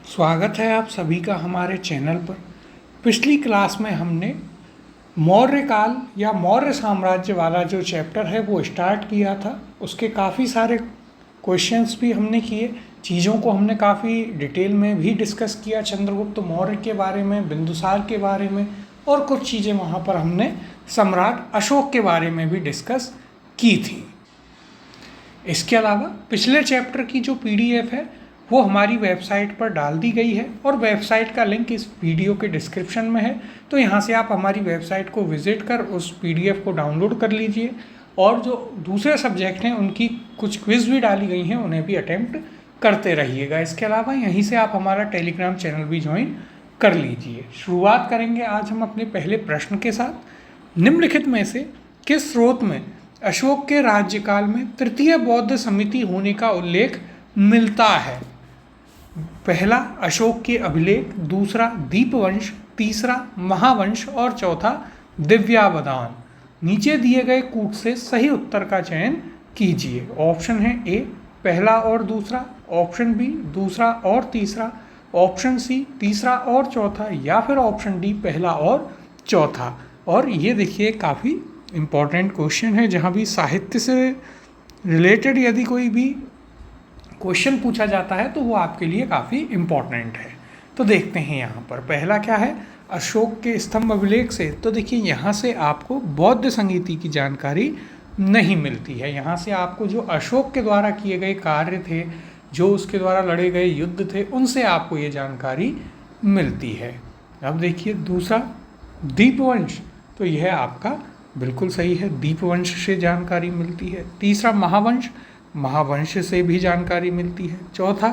स्वागत है आप सभी का हमारे चैनल पर। पिछली क्लास में हमने मौर्य काल या मौर्य साम्राज्य वाला जो चैप्टर है वो स्टार्ट किया था। उसके काफ़ी सारे क्वेश्चंस भी हमने किए, चीज़ों को हमने काफ़ी डिटेल में भी डिस्कस किया, चंद्रगुप्त मौर्य के बारे में, बिंदुसार के बारे में, और कुछ चीज़ें वहाँ पर हमने सम्राट अशोक के बारे में भी डिस्कस की थी। इसके अलावा पिछले चैप्टर की जो PDF है वो हमारी वेबसाइट पर डाल दी गई है और वेबसाइट का लिंक इस वीडियो के डिस्क्रिप्शन में है, तो यहाँ से आप हमारी वेबसाइट को विज़िट कर उस PDF को डाउनलोड कर लीजिए। और जो दूसरे सब्जेक्ट हैं उनकी कुछ क्विज़ भी डाली गई हैं, उन्हें भी अटेम्प्ट करते रहिएगा। इसके अलावा यहीं से आप हमारा टेलीग्राम चैनल भी ज्वाइन कर लीजिए। शुरुआत करेंगे आज हम अपने पहले प्रश्न के साथ। निम्नलिखित में से किस स्रोत में अशोक के राज्यकाल में तृतीय बौद्ध समिति होने का उल्लेख मिलता है? पहला अशोक के अभिलेख, दूसरा दीपवंश, तीसरा महावंश और चौथा दिव्यावदान। नीचे दिए गए कूट से सही उत्तर का चयन कीजिए। ऑप्शन है ए पहला और दूसरा, ऑप्शन बी दूसरा और तीसरा, ऑप्शन सी तीसरा और चौथा, या फिर ऑप्शन डी पहला और चौथा। और ये देखिए काफ़ी इम्पॉर्टेंट क्वेश्चन है, जहाँ भी साहित्य से रिलेटेड यदि कोई भी क्वेश्चन पूछा जाता है तो वो आपके लिए काफ़ी इम्पॉर्टेंट है। तो देखते हैं यहाँ पर पहला क्या है, अशोक के स्तंभ अभिलेख से। तो देखिए यहाँ से आपको बौद्ध संगीति की जानकारी नहीं मिलती है। यहाँ से आपको जो अशोक के द्वारा किए गए कार्य थे, जो उसके द्वारा लड़े गए युद्ध थे, उनसे आपको ये जानकारी मिलती है। अब देखिए दूसरा दीपवंश, तो यह आपका बिल्कुल सही है, दीपवंश से जानकारी मिलती है। तीसरा महावंश, महावंश से भी जानकारी मिलती है। चौथा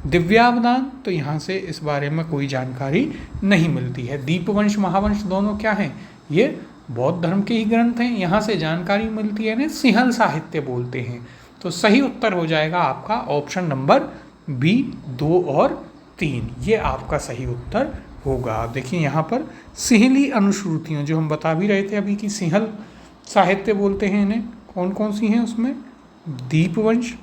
दिव्यावदान, तो यहाँ से इस बारे में कोई जानकारी नहीं मिलती है। दीपवंश महावंश दोनों क्या हैं? ये बौद्ध धर्म के ही ग्रंथ हैं, यहाँ से जानकारी मिलती है, ना सिंहल साहित्य बोलते हैं। तो सही उत्तर हो जाएगा आपका ऑप्शन नंबर बी 2 और 3, ये आपका सही उत्तर होगा। देखिए यहाँ पर सिंहली अनुश्रुतियों, जो हम बता भी रहे थे अभी कि सिंहल साहित्य बोलते हैं इन्हें, कौन कौन सी हैं उसमें? दीपवंश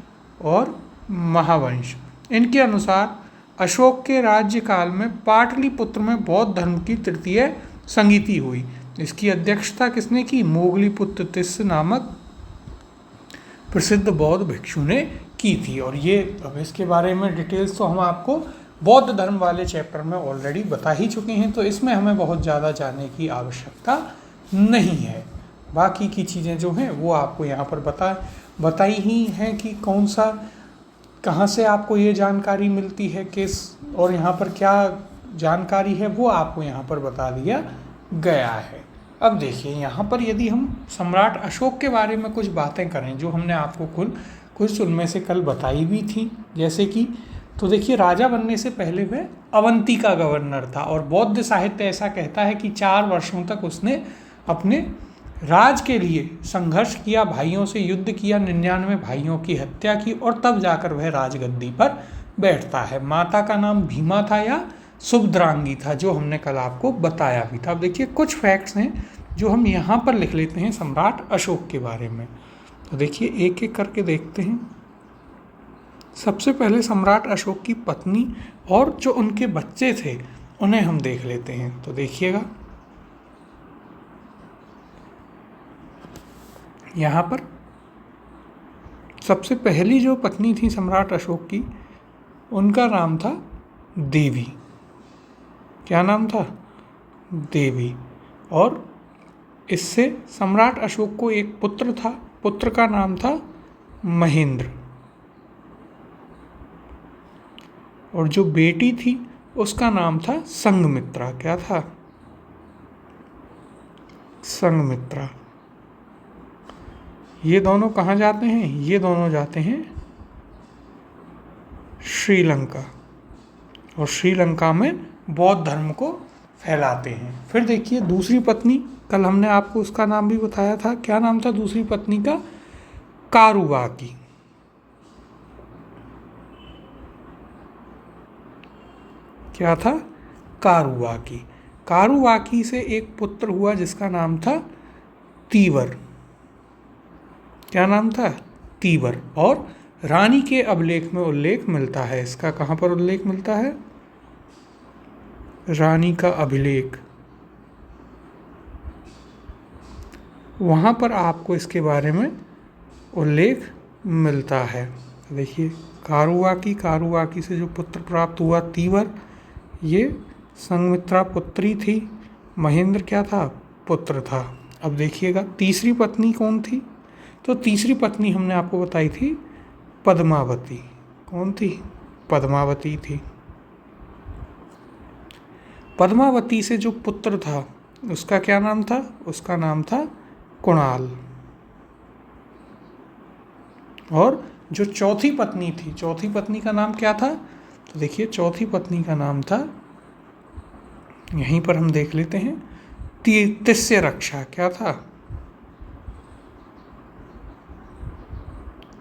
और महावंश। इनके अनुसार अशोक के राज्यकाल में पाटलिपुत्र में बौद्ध धर्म की तृतीय संगीति हुई। इसकी अध्यक्षता किसने की? मोगलीपुत्र तिस्स नामक प्रसिद्ध बौद्ध भिक्षु ने की थी। और ये अब इसके बारे में डिटेल्स तो हम आपको बौद्ध धर्म वाले चैप्टर में ऑलरेडी बता ही चुके हैं, तो इसमें हमें बहुत ज़्यादा जानने की आवश्यकता नहीं है। बाकी की चीज़ें जो हैं वो आपको यहाँ पर बताई ही हैं कि कौन सा, कहाँ से आपको ये जानकारी मिलती है, किस, और यहाँ पर क्या जानकारी है वो आपको यहाँ पर बता दिया गया है। अब देखिए यहाँ पर यदि हम सम्राट अशोक के बारे में कुछ बातें करें, जो हमने आपको कुछ उनमें से कल बताई भी थी, जैसे कि, तो देखिए राजा बनने से पहले वह अवंती का गवर्नर था, और बौद्ध साहित्य ऐसा कहता है कि 4 वर्षों तक उसने अपने राज के लिए संघर्ष किया, भाइयों से युद्ध किया, 99 भाइयों की हत्या की, और तब जाकर वह राजगद्दी पर बैठता है। माता का नाम भीमा था या सुभद्रांगी था, जो हमने कल आपको बताया भी था। अब देखिए कुछ फैक्ट्स हैं जो हम यहाँ पर लिख लेते हैं सम्राट अशोक के बारे में। तो देखिए एक एक करके देखते हैं। सबसे पहले सम्राट अशोक की पत्नी और जो उनके बच्चे थे उन्हें हम देख लेते हैं। तो देखिएगा यहाँ पर सबसे पहली जो पत्नी थी सम्राट अशोक की, उनका नाम था देवी। क्या नाम था? देवी। और इससे सम्राट अशोक को एक पुत्र था, पुत्र का नाम था महेंद्र। और जो बेटी थी उसका नाम था संघमित्रा। क्या था? संघमित्रा। ये दोनों कहाँ जाते हैं? ये दोनों जाते हैं श्रीलंका, और श्रीलंका में बौद्ध धर्म को फैलाते हैं। फिर देखिए दूसरी पत्नी, कल हमने आपको उसका नाम भी बताया था। क्या नाम था दूसरी पत्नी का? कारुवाकी। क्या था? कारुवाकी। कारुवाकी से एक पुत्र हुआ जिसका नाम था तीवर। क्या नाम था? तीवर। और रानी के अभिलेख में उल्लेख मिलता है इसका। कहाँ पर उल्लेख मिलता है? रानी का अभिलेख, वहाँ पर आपको इसके बारे में उल्लेख मिलता है। देखिए, कारुवाकी से जो पुत्र प्राप्त हुआ तीवर, ये संघमित्रा पुत्री थी, महेंद्र क्या था, पुत्र था। अब देखिएगा तीसरी पत्नी कौन थी, तो तीसरी पत्नी हमने आपको बताई थी पद्मावती। कौन थी, पद्मावती थी। पद्मावती से जो पुत्र था उसका क्या नाम था, उसका नाम था कुणाल। और जो चौथी पत्नी थी, चौथी पत्नी का नाम क्या था, तो देखिए चौथी पत्नी का नाम था, यहीं पर हम देख लेते हैं, तिस्य रक्षा। क्या था,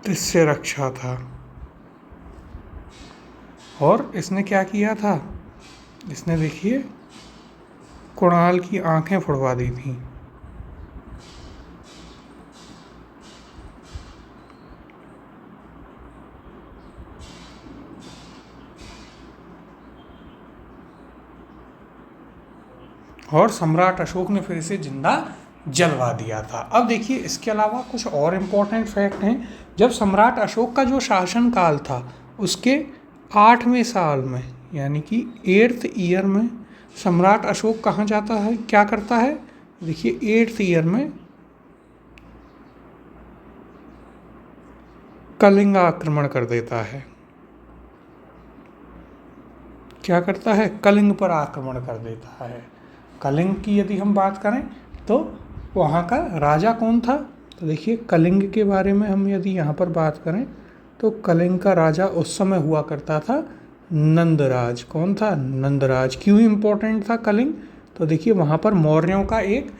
तिस्य रक्षा था। और इसने क्या किया था, इसने देखिए कुणाल की आंखें फोड़वा दी थी। और सम्राट अशोक ने फिर इसे जिंदा जलवा दिया था। अब देखिए इसके अलावा कुछ और इम्पोर्टेंट फैक्ट हैं। जब सम्राट अशोक का जो शासनकाल था उसके 8वें साल में, यानी कि 8th ईयर में, सम्राट अशोक कहाँ जाता है, क्या करता है, देखिए 8th ईयर में कलिंग आक्रमण कर देता है। क्या करता है, कलिंग पर आक्रमण कर देता है। कलिंग की यदि हम बात करें तो वहाँ का राजा कौन था, तो देखिए कलिंग के बारे में हम यदि यहाँ पर बात करें तो कलिंग का राजा उस समय हुआ करता था नंदराज। कौन था, नंदराज। क्यों इम्पोर्टेंट था कलिंग, तो देखिए वहाँ पर मौर्यों का एक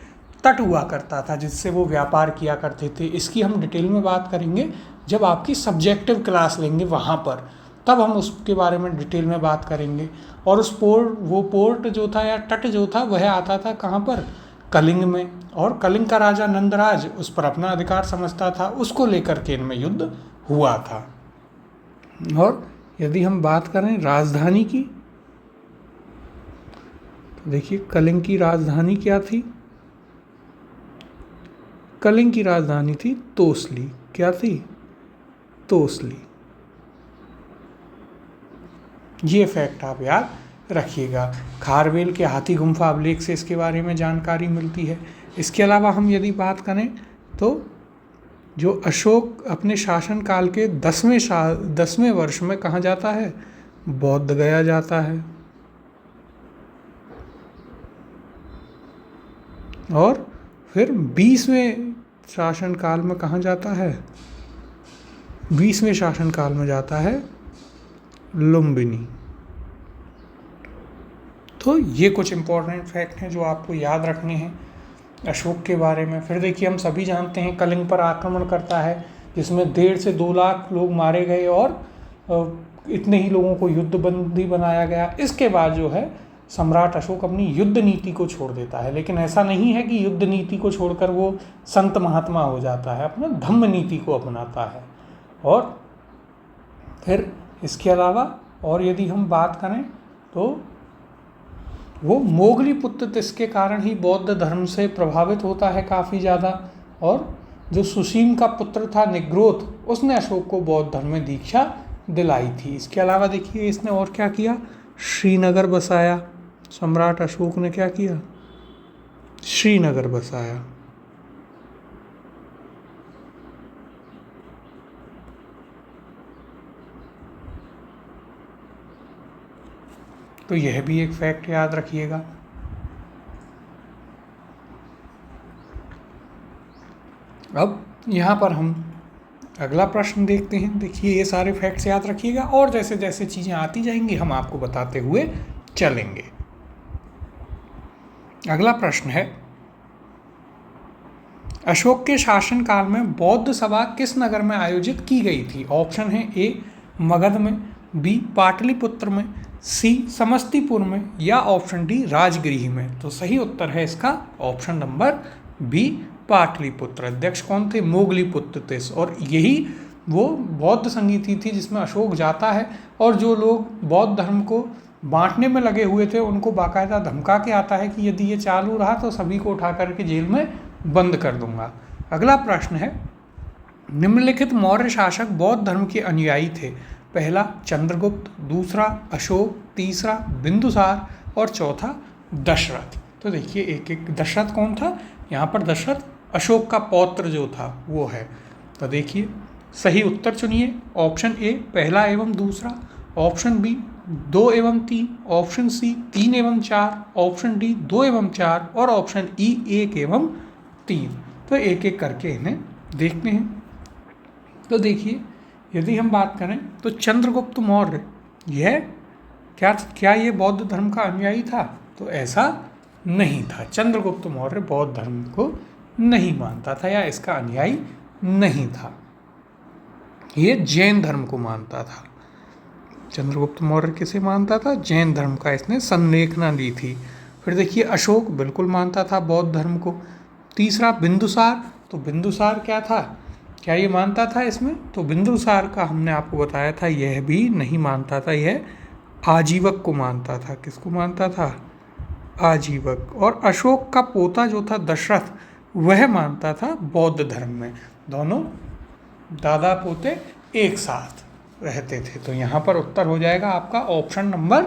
तट हुआ करता था जिससे वो व्यापार किया करते थे। इसकी हम डिटेल में बात करेंगे जब आपकी सब्जेक्टिव क्लास लेंगे वहाँ पर, तब हम उसके बारे में डिटेल में बात करेंगे। और उस पोर्ट जो था या तट जो था वह आता था कहाँ पर, कलिंग में। और कलिंग का राजा नंदराज उस पर अपना अधिकार समझता था, उसको लेकर के इनमें युद्ध हुआ था। और यदि हम बात करें राजधानी की, तो देखिए कलिंग की राजधानी क्या थी, कलिंग की राजधानी थी तोसली। क्या थी, तोसली। ये फैक्ट आप याद रखिएगा। खारवेल के हाथी गुम्फा अभिलेख से इसके बारे में जानकारी मिलती है। इसके अलावा हम यदि बात करें तो जो अशोक अपने शासनकाल के 10वें वर्ष में कहाँ जाता है, बौद्ध गया जाता है। और फिर 20वें शासनकाल में कहाँ जाता है, 20वें शासनकाल में जाता है लुम्बिनी। तो ये कुछ इम्पोर्टेंट फैक्ट हैं जो आपको याद रखने हैं अशोक के बारे में। फिर देखिए हम सभी जानते हैं कलिंग पर आक्रमण करता है जिसमें 1.5 से 2 लाख लोग मारे गए और इतने ही लोगों को युद्धबंदी बनाया गया। इसके बाद जो है सम्राट अशोक अपनी युद्ध नीति को छोड़ देता है, लेकिन ऐसा नहीं है कि युद्ध नीति को छोड़कर वो संत महात्मा हो जाता है, अपना धम्म नीति को अपनाता है। और फिर इसके अलावा और यदि हम बात करें तो वो मोगली पुत्र इसके कारण ही बौद्ध धर्म से प्रभावित होता है काफ़ी ज़्यादा। और जो सुसीम का पुत्र था निग्रोध, उसने अशोक को बौद्ध धर्म में दीक्षा दिलाई थी। इसके अलावा देखिए इसने और क्या किया, श्रीनगर बसाया। सम्राट अशोक ने क्या किया, श्रीनगर बसाया। तो यह भी एक फैक्ट याद रखिएगा। अब यहाँ पर हम अगला प्रश्न देखते हैं। देखिए ये सारे फैक्ट्स याद रखिएगा और जैसे जैसे चीज़ें आती जाएंगी हम आपको बताते हुए चलेंगे। अगला प्रश्न है, अशोक के शासनकाल में बौद्ध सभा किस नगर में आयोजित की गई थी? ऑप्शन है ए मगध में, बी पाटलिपुत्र में, सी समस्तीपुर में, या ऑप्शन डी राजगृह में। तो सही उत्तर है इसका ऑप्शन नंबर बी पाटलिपुत्र। अध्यक्ष कौन थे, मोगलीपुत्र थे। और यही वो बौद्ध संगीति थी जिसमें अशोक जाता है और जो लोग बौद्ध धर्म को बांटने में लगे हुए थे उनको बाकायदा धमका के आता है कि यदि ये चालू रहा तो सभी को उठा करके जेल में बंद कर दूंगा। अगला प्रश्न है, निम्नलिखित मौर्य शासक बौद्ध धर्म के अनुयायी थे। पहला चंद्रगुप्त, दूसरा अशोक, तीसरा बिंदुसार और चौथा दशरथ। तो देखिए एक एक, दशरथ कौन था, यहाँ पर दशरथ अशोक का पौत्र जो था वो है। तो देखिए सही उत्तर चुनिए। ऑप्शन ए पहला एवं दूसरा, ऑप्शन बी 2 एवं 3, ऑप्शन सी 3 एवं 4, ऑप्शन डी 2 एवं 4 और ऑप्शन ई 1 एवं 3। तो एक एक करके इन्हें देखते हैं। तो देखिए यदि हम बात करें तो चंद्रगुप्त मौर्य यह क्या ये बौद्ध धर्म का अनुयायी था? तो ऐसा नहीं था। चंद्रगुप्त मौर्य बौद्ध धर्म को नहीं मानता था या इसका अनुयायी नहीं था, ये जैन धर्म को मानता था। चंद्रगुप्त मौर्य किसे मानता था? जैन धर्म का इसने संलेखना दी थी। फिर देखिए अशोक बिल्कुल मानता था बौद्ध धर्म को। तीसरा बिंदुसार, तो बिंदुसार क्या था, क्या ये मानता था इसमें? तो बिंदुसार का हमने आपको बताया था यह भी नहीं मानता था, यह आजीवक को मानता था। किसको मानता था? आजीवक। और अशोक का पोता जो था दशरथ, वह मानता था बौद्ध धर्म में। दोनों दादा पोते एक साथ रहते थे। तो यहाँ पर उत्तर हो जाएगा आपका ऑप्शन नंबर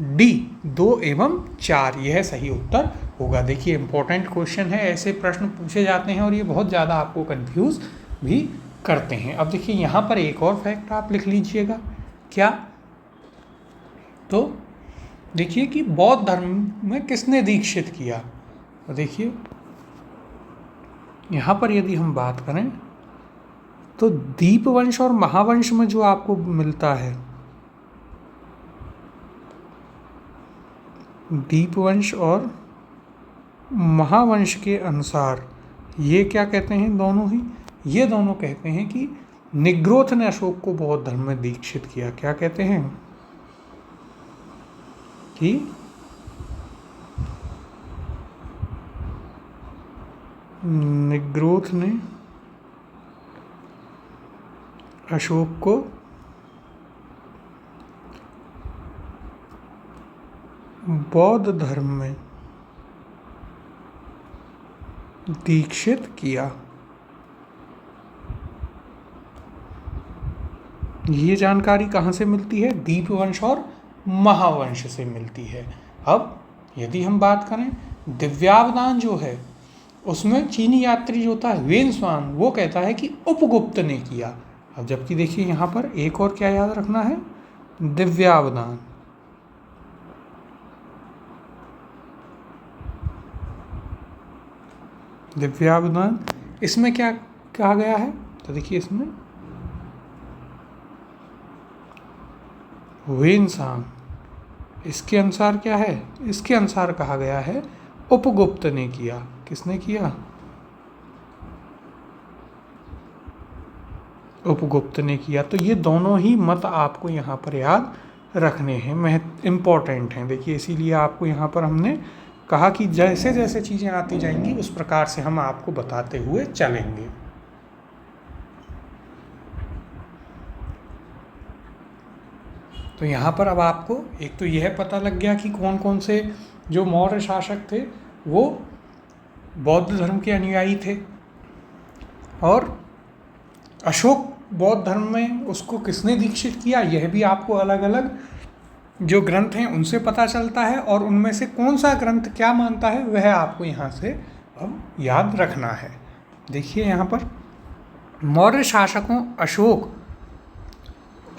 डी 2 एवं 4, यह सही उत्तर होगा। देखिए इंपॉर्टेंट क्वेश्चन है, ऐसे प्रश्न पूछे जाते हैं और ये बहुत ज़्यादा आपको कंफ्यूज भी करते हैं। अब देखिए यहाँ पर एक और फैक्ट आप लिख लीजिएगा। क्या? तो देखिए कि बौद्ध धर्म में किसने दीक्षित किया। तो देखिए यहाँ पर यदि हम बात करें तो दीपवंश और महावंश में जो आपको मिलता है, दीपवंश और महावंश के अनुसार ये क्या कहते हैं दोनों ही, ये दोनों कहते हैं कि निग्रोथ ने अशोक को बौद्ध धर्म में दीक्षित किया। क्या कहते हैं कि निग्रोथ ने अशोक को बौद्ध धर्म में दीक्षित किया। ये जानकारी कहाँ से मिलती है? दीपवंश और महावंश से मिलती है। अब यदि हम बात करें दिव्यावदान जो है उसमें चीनी यात्री जो था वेनस्वांग, वो कहता है कि उपगुप्त ने किया। अब जबकि देखिए यहाँ पर एक और क्या याद रखना है, दिव्यावदान। दिव्यावदान इसमें क्या कहा गया है? तो देखिए इसमें वेनसांग, इसके अनुसार क्या है? इसके अनुसार कहा गया है उपगुप्त ने किया। किसने किया? उपगुप्त ने किया। तो ये दोनों ही मत आपको यहाँ पर याद रखने हैं, इम्पॉर्टेंट हैं। देखिए इसीलिए आपको यहाँ पर हमने कहा कि जैसे जैसे चीज़ें आती जाएंगी उस प्रकार से हम आपको बताते हुए चलेंगे। तो यहाँ पर अब आपको एक तो यह पता लग गया कि कौन कौन से जो मौर्य शासक थे वो बौद्ध धर्म के अनुयायी थे, और अशोक बौद्ध धर्म में उसको किसने दीक्षित किया यह भी आपको अलग अलग जो ग्रंथ हैं उनसे पता चलता है, और उनमें से कौन सा ग्रंथ क्या मानता है वह आपको यहाँ से अब याद रखना है। देखिए यहाँ पर मौर्य शासकों अशोक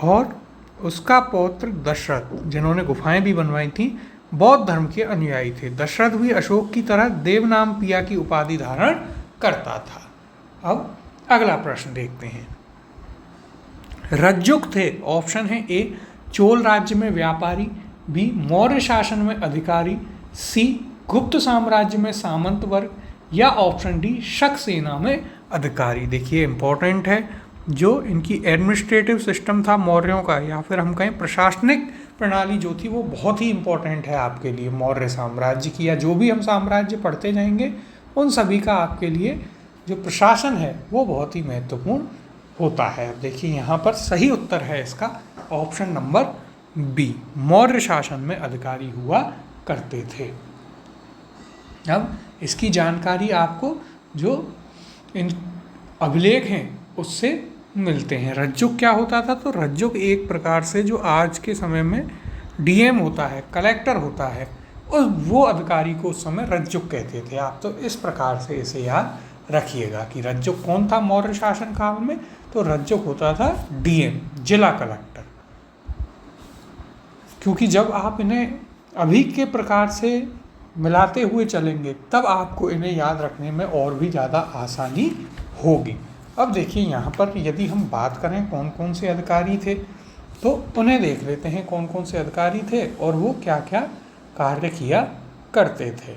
और उसका पौत्र दशरथ, जिन्होंने गुफाएं भी बनवाई थी, बौद्ध धर्म के अनुयायी थे। दशरथ भी अशोक की तरह देवनाम पिया की उपाधि धारण करता था। अब अगला प्रश्न देखते हैं। रज्जुक थे, ऑप्शन है ए चोल राज्य में व्यापारी, बी मौर्य शासन में अधिकारी, सी गुप्त साम्राज्य में सामंत वर्ग, या ऑप्शन डी शक सेना में अधिकारी। देखिए इंपॉर्टेंट है, जो इनकी एडमिनिस्ट्रेटिव सिस्टम था मौर्यों का, या फिर हम कहें प्रशासनिक प्रणाली जो थी, वो बहुत ही इंपॉर्टेंट है आपके लिए। मौर्य साम्राज्य की या जो भी हम साम्राज्य पढ़ते जाएंगे उन सभी का आपके लिए जो प्रशासन है वो बहुत ही महत्वपूर्ण होता है। अब देखिए यहाँ पर सही उत्तर है इसका ऑप्शन नंबर बी, मौर्य शासन में अधिकारी हुआ करते थे। अब इसकी जानकारी आपको जो इन अभिलेख हैं उससे मिलते हैं। रज्जुक क्या होता था? तो रज्जुक एक प्रकार से जो आज के समय में डीएम होता है, कलेक्टर होता है, और वो अधिकारी को उस समय रज्जुक कहते थे। आप तो इस प्रकार से इसे याद रखिएगा कि रज्जुक कौन था मौर्य शासन काल में? तो रज्जुक होता था डीएम, जिला कलेक्टर। क्योंकि जब आप इन्हें अभी के प्रकार से मिलाते हुए चलेंगे तब आपको इन्हें याद रखने में और भी ज़्यादा आसानी होगी। अब देखिए यहाँ पर यदि हम बात करें कौन कौन से अधिकारी थे, तो उन्हें देख लेते हैं कौन कौन से अधिकारी थे और वो क्या क्या कार्य किया करते थे।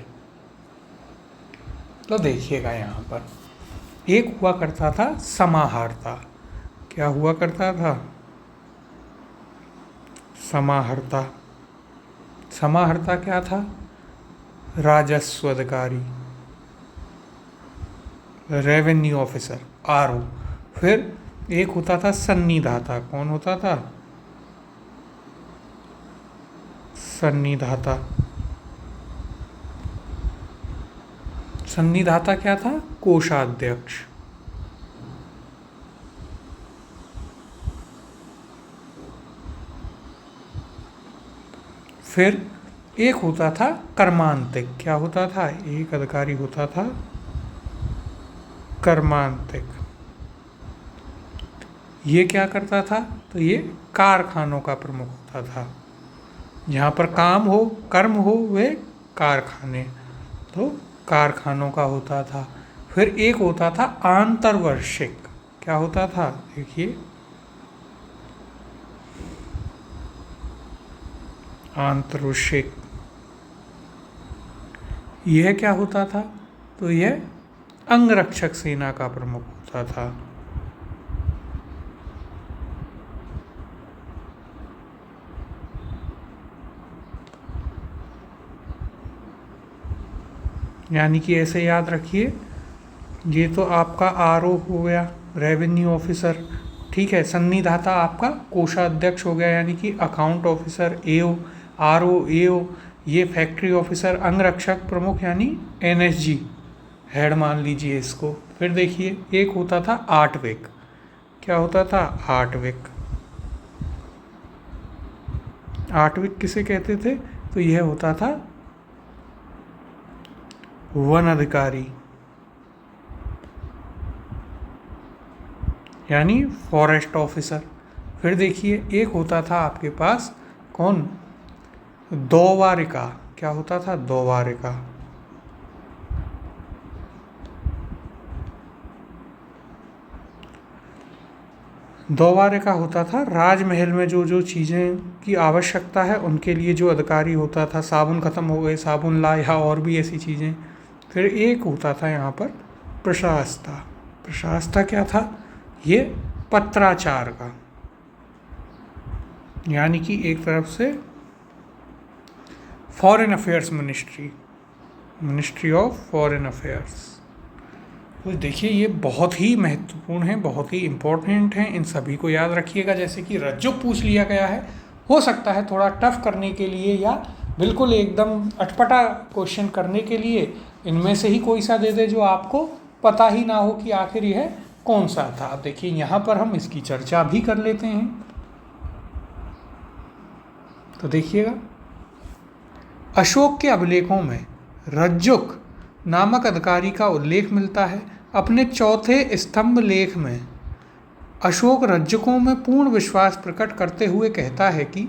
तो देखिएगा यहाँ पर एक हुआ करता था समाहर्ता। क्या हुआ करता था? समाहर्ता। समाहर्ता क्या था? राजस्व अधिकारी, रेवेन्यू ऑफिसर, आरओ। फिर एक होता था सन्निधाता। कौन होता था? सन्निधाता। सन्निधाता क्या था? कोषाध्यक्ष। फिर एक होता था कर्मांतिक। क्या होता था? एक अधिकारी होता था कर्मांतिक। ये क्या करता था? तो ये कारखानों का प्रमुख होता था। जहाँ पर काम हो, कर्म हो, वे कारखाने, तो कारखानों का होता था। फिर एक होता था आंतरवर्षिक। क्या होता था? देखिए, आंतरवर्षिक यह क्या होता था? तो यह अंगरक्षक सेना का प्रमुख होता था। यानी कि ऐसे याद रखिए, ये तो आपका आरओ हो गया, रेवेन्यू ऑफिसर, ठीक है। सन्निधाता आपका कोषाध्यक्ष हो गया, यानी कि अकाउंट ऑफिसर, एओ, आरओ, एओ। ये फैक्ट्री ऑफिसर, अंगरक्षक प्रमुख यानी एनएसजी, हेड मान लीजिए इसको। फिर देखिए एक होता था आटविक। क्या होता था? आटविक। आटविक किसे कहते थे? तो यह होता था वन अधिकारी, यानी फॉरेस्ट ऑफिसर। फिर देखिए एक होता था आपके पास कौन? दोवारिका। क्या होता था? दोवारिका। दोवारिका होता था राजमहल में जो जो चीज़ें की आवश्यकता है उनके लिए जो अधिकारी होता था। साबुन ख़त्म हो गए, साबुन ला, या और भी ऐसी चीज़ें। फिर एक होता था यहाँ पर प्रशासता। प्रशासता क्या था? ये पत्राचार का, यानी कि एक तरफ से foreign affairs ministry, ministry of foreign affairs. तो देखिए ये बहुत ही महत्वपूर्ण है, बहुत ही इम्पोर्टेंट है, इन सभी को याद रखिएगा। जैसे कि रज्जुक पूछ लिया गया है, हो सकता है थोड़ा टफ करने के लिए या बिल्कुल एकदम अटपटा क्वेश्चन करने के लिए इनमें से ही कोई सा दे दे जो आपको पता ही ना हो कि आखिर यह कौन सा था। अब देखिए यहाँ पर हम इसकी चर्चा भी कर लेते हैं। तो देखिएगा, अशोक के अभिलेखों में रज्जुक नामक अधिकारी का उल्लेख मिलता है। अपने चौथे स्तंभ लेख में अशोक रज्जुकों में पूर्ण विश्वास प्रकट करते हुए कहता है कि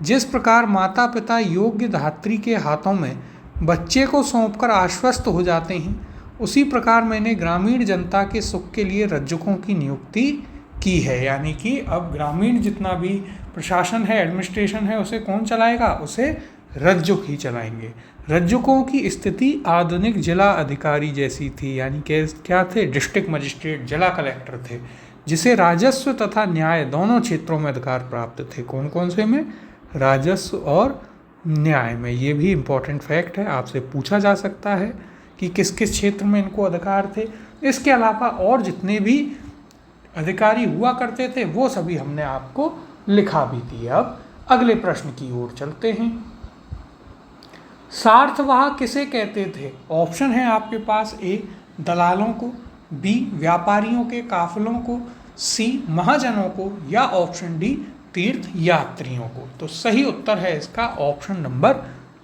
जिस प्रकार माता पिता योग्य धात्री के हाथों में बच्चे को सौंपकर आश्वस्त हो जाते हैं, उसी प्रकार मैंने ग्रामीण जनता के सुख के लिए रज्जुकों की नियुक्ति की है। यानी कि अब ग्रामीण जितना भी प्रशासन है, एडमिनिस्ट्रेशन है, उसे कौन चलाएगा? उसे रज्जुक ही चलाएंगे। रज्जुकों की स्थिति आधुनिक जिला अधिकारी जैसी थी, यानी कि क्या थे? डिस्ट्रिक्ट मजिस्ट्रेट, जिला कलेक्टर थे, जिसे राजस्व तथा न्याय दोनों क्षेत्रों में अधिकार प्राप्त थे। कौन कौन से में? राजस्व और न्याय में। ये भी इम्पोर्टेंट फैक्ट है, आपसे पूछा जा सकता है कि किस किस क्षेत्र में इनको अधिकार थे। इसके अलावा और जितने भी अधिकारी हुआ करते थे वो सभी हमने आपको लिखा भी दिया। अब अगले प्रश्न की ओर चलते हैं। सार्थवाह किसे कहते थे? ऑप्शन है आपके पास, ए दलालों को, बी व्यापारियों के काफिलों को, सी महाजनों को, या ऑप्शन डी तीर्थ यात्रियों को। तो सही उत्तर है इसका ऑप्शन नंबर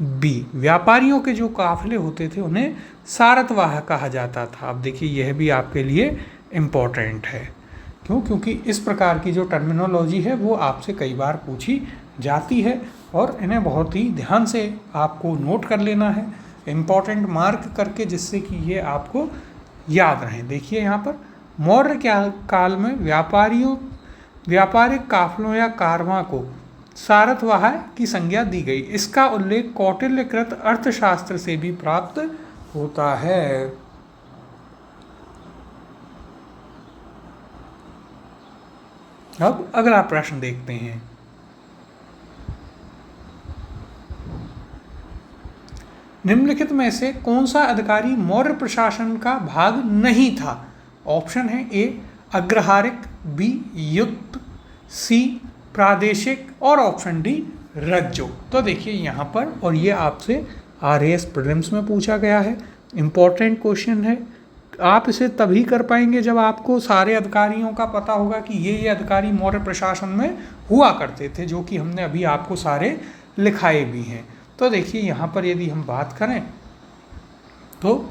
बी। व्यापारियों के जो काफिले होते थे उन्हें सारथवाह कहा जाता था। अब देखिए यह भी आपके लिए इम्पोर्टेंट है। क्यों? क्योंकि इस प्रकार की जो टर्मिनोलॉजी है वो आपसे कई बार पूछी जाती है और इन्हें बहुत ही ध्यान से आपको नोट कर लेना है, इम्पोर्टेंट मार्क करके, जिससे कि ये आपको याद रहें। देखिए यहाँ पर मौर्य काल में व्यापारिक काफिलों या कारवां को सारथवाह की संज्ञा दी गई। इसका उल्लेख कौटिल्यकृत अर्थशास्त्र से भी प्राप्त होता है। अब अगला प्रश्न देखते हैं। निम्नलिखित में से कौन सा अधिकारी मौर्य प्रशासन का भाग नहीं था? ऑप्शन है ए अग्रहारिक, बी युक्त, सी प्रादेशिक और ऑप्शन डी रज्जुक। तो देखिए यहाँ पर, और ये आपसे आरएएस प्रीलिम्स में पूछा गया है, इम्पोर्टेंट क्वेश्चन है। आप इसे तभी कर पाएंगे जब आपको सारे अधिकारियों का पता होगा कि ये अधिकारी मौर्य प्रशासन में हुआ करते थे, जो कि हमने अभी आपको सारे लिखाए भी हैं। तो देखिए यहाँ पर यदि हम बात करें तो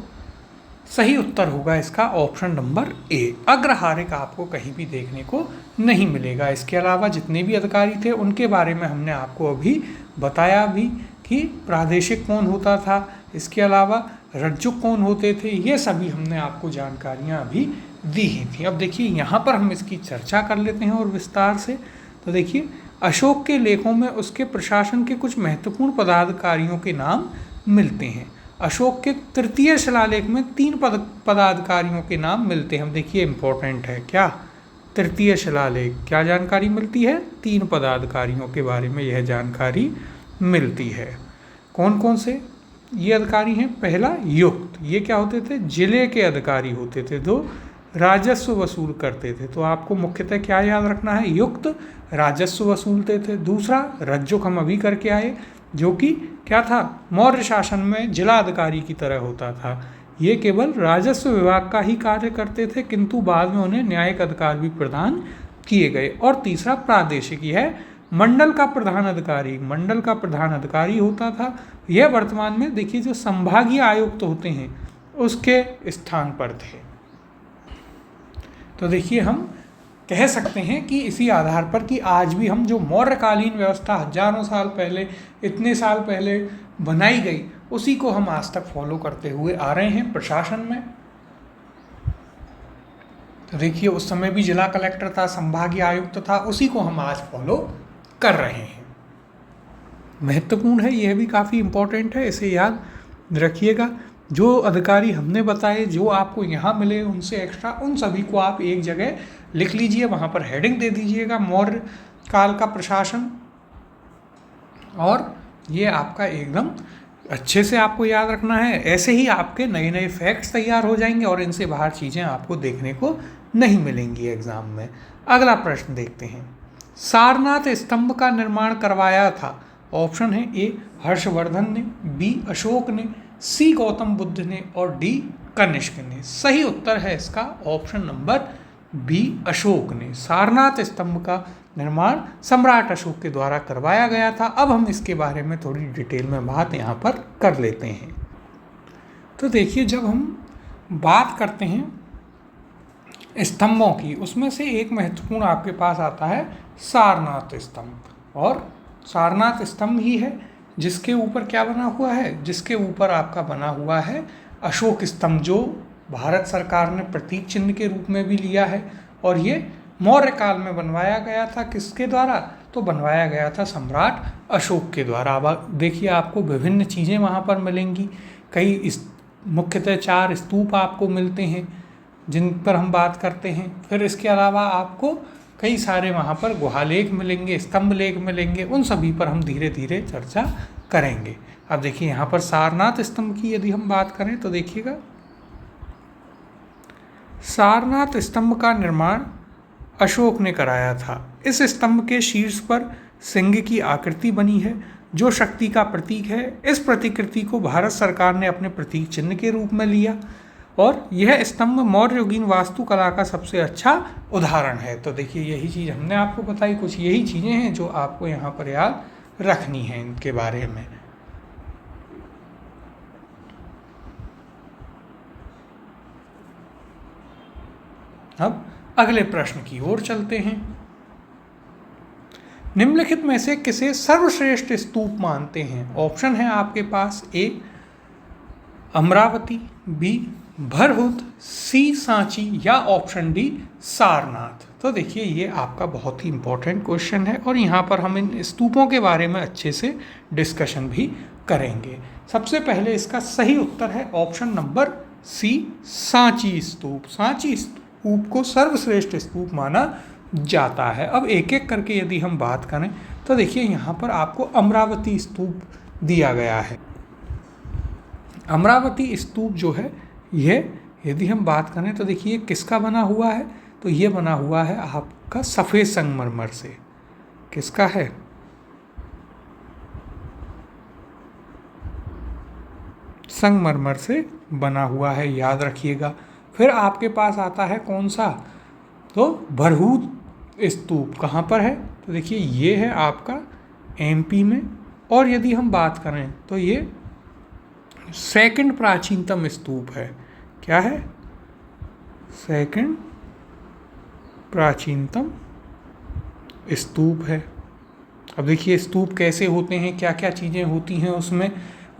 सही उत्तर होगा इसका ऑप्शन नंबर ए। अग्रहारिक आपको कहीं भी देखने को नहीं मिलेगा। इसके अलावा जितने भी अधिकारी थे उनके बारे में हमने आपको अभी बताया भी कि प्रादेशिक कौन होता था, इसके अलावा रज्जुक कौन होते थे, ये सभी हमने आपको जानकारियाँ अभी दी ही थी। अब देखिए यहाँ पर हम इसकी चर्चा कर लेते हैं और विस्तार से। तो देखिए अशोक के लेखों में उसके प्रशासन के कुछ महत्वपूर्ण पदाधिकारियों के नाम मिलते हैं। अशोक के तृतीय शिलालेख में 3 पदाधिकारियों के नाम मिलते हैं। देखिए इम्पोर्टेंट है, क्या तृतीय शिलालेख, क्या जानकारी मिलती है? 3 पदाधिकारियों के बारे में यह जानकारी मिलती है। कौन कौन से ये अधिकारी हैं? पहला युक्त, ये क्या होते थे? जिले के अधिकारी होते थे, जो राजस्व वसूल करते थे। तो आपको मुख्यतः क्या याद रखना है? युक्त राजस्व वसूलते थे। दूसरा रज्जुक हम अभी करके आए, जो कि क्या था? मौर्य शासन में जिला अधिकारी की तरह होता था। ये केवल राजस्व विभाग का ही कार्य करते थे, किंतु बाद में उन्हें न्यायिक अधिकार भी प्रदान किए गए। और तीसरा प्रादेशिक, है मंडल का प्रधान अधिकारी होता था। यह वर्तमान में देखिए जो संभागीय आयुक्त होते हैं उसके स्थान पर थे। तो देखिए हम कह सकते हैं कि इसी आधार पर कि आज भी हम जो मौर्यकालीन व्यवस्था हजारों साल पहले, इतने साल पहले बनाई गई, उसी को हम आज तक फॉलो करते हुए आ रहे हैं प्रशासन में। तो देखिए उस समय भी जिला कलेक्टर था, संभागीय आयुक्त था, उसी को हम आज फॉलो कर रहे हैं। महत्वपूर्ण है, यह भी काफ़ी इम्पोर्टेंट है, इसे याद रखिएगा। जो अधिकारी हमने बताए, जो आपको यहाँ मिले उनसे एक्स्ट्रा, उन सभी को आप एक जगह लिख लीजिए, वहाँ पर हेडिंग दे दीजिएगा मौर्य काल का प्रशासन, और ये आपका एकदम अच्छे से आपको याद रखना है। ऐसे ही आपके नए नए फैक्ट्स तैयार हो जाएंगे और इनसे बाहर चीज़ें आपको देखने को नहीं मिलेंगी एग्जाम में। अगला प्रश्न देखते हैं। सारनाथ स्तंभ का निर्माण करवाया था? ऑप्शन है ए हर्षवर्धन ने, बी अशोक ने, सी गौतम बुद्ध ने और डी कनिष्क ने। सही उत्तर है इसका ऑप्शन नंबर बी अशोक ने। सारनाथ स्तंभ का निर्माण सम्राट अशोक के द्वारा करवाया गया था। अब हम इसके बारे में थोड़ी डिटेल में बात यहाँ पर कर लेते हैं। तो देखिए जब हम बात करते हैं स्तंभों की, उसमें से एक महत्वपूर्ण आपके पास आता है सारनाथ स्तंभ, और सारनाथ स्तंभ ही है जिसके ऊपर क्या बना हुआ है? जिसके ऊपर आपका बना हुआ है अशोक स्तंभ, जो भारत सरकार ने प्रतीक चिन्ह के रूप में भी लिया है। और ये मौर्य काल में बनवाया गया था। किसके द्वारा? तो बनवाया गया था सम्राट अशोक के द्वारा। अब देखिए आपको विभिन्न चीज़ें वहाँ पर मिलेंगी। कई मुख्यतः 4 स्तूप आपको मिलते हैं जिन पर हम बात करते हैं। फिर इसके अलावा आपको कई सारे वहाँ पर गुहालेख मिलेंगे, स्तंभ लेख मिलेंगे, उन सभी पर हम धीरे धीरे चर्चा करेंगे। अब देखिए यहाँ पर सारनाथ स्तंभ की यदि हम बात करें तो देखिएगा, सारनाथ स्तंभ का निर्माण अशोक ने कराया था। इस स्तंभ के शीर्ष पर सिंह की आकृति बनी है जो शक्ति का प्रतीक है। इस प्रतिकृति को भारत सरकार ने अपने प्रतीक चिन्ह के रूप में लिया और यह स्तंभ मौर्ययुगीन वास्तुकला का सबसे अच्छा उदाहरण है। तो देखिए यही चीज़ हमने आपको बताई, कुछ यही चीज़ें हैं जो आपको यहाँ पर याद रखनी है इनके बारे में। अब अगले प्रश्न की ओर चलते हैं। निम्नलिखित में से किसे सर्वश्रेष्ठ स्तूप मानते हैं? ऑप्शन है आपके पास, ए अमरावती, बी भरहुत, सी सांची या ऑप्शन डी सारनाथ। तो देखिए ये आपका बहुत ही इंपॉर्टेंट क्वेश्चन है और यहाँ पर हम इन स्तूपों के बारे में अच्छे से डिस्कशन भी करेंगे। सबसे पहले इसका सही उत्तर है ऑप्शन नंबर सी, सांची स्तूप। सांची स्तूप को सर्वश्रेष्ठ स्तूप माना जाता है। अब एक एक करके यदि हम बात करें तो देखिए यहाँ पर आपको अमरावती स्तूप दिया गया है। अमरावती स्तूप जो है यह यदि हम बात करें तो देखिए किसका बना हुआ है, तो ये बना हुआ है आपका सफ़ेद संगमरमर से। किसका है? संगमरमर से बना हुआ है, याद रखिएगा। फिर आपके पास आता है कौन सा? तो भरहुत स्तूप कहाँ पर है? तो देखिए ये है आपका एमपी में। और यदि हम बात करें तो ये सेकंड प्राचीनतम स्तूप है। क्या है? सेकंड प्राचीनतम स्तूप है। अब देखिए स्तूप कैसे होते हैं, क्या क्या चीज़ें होती हैं उसमें,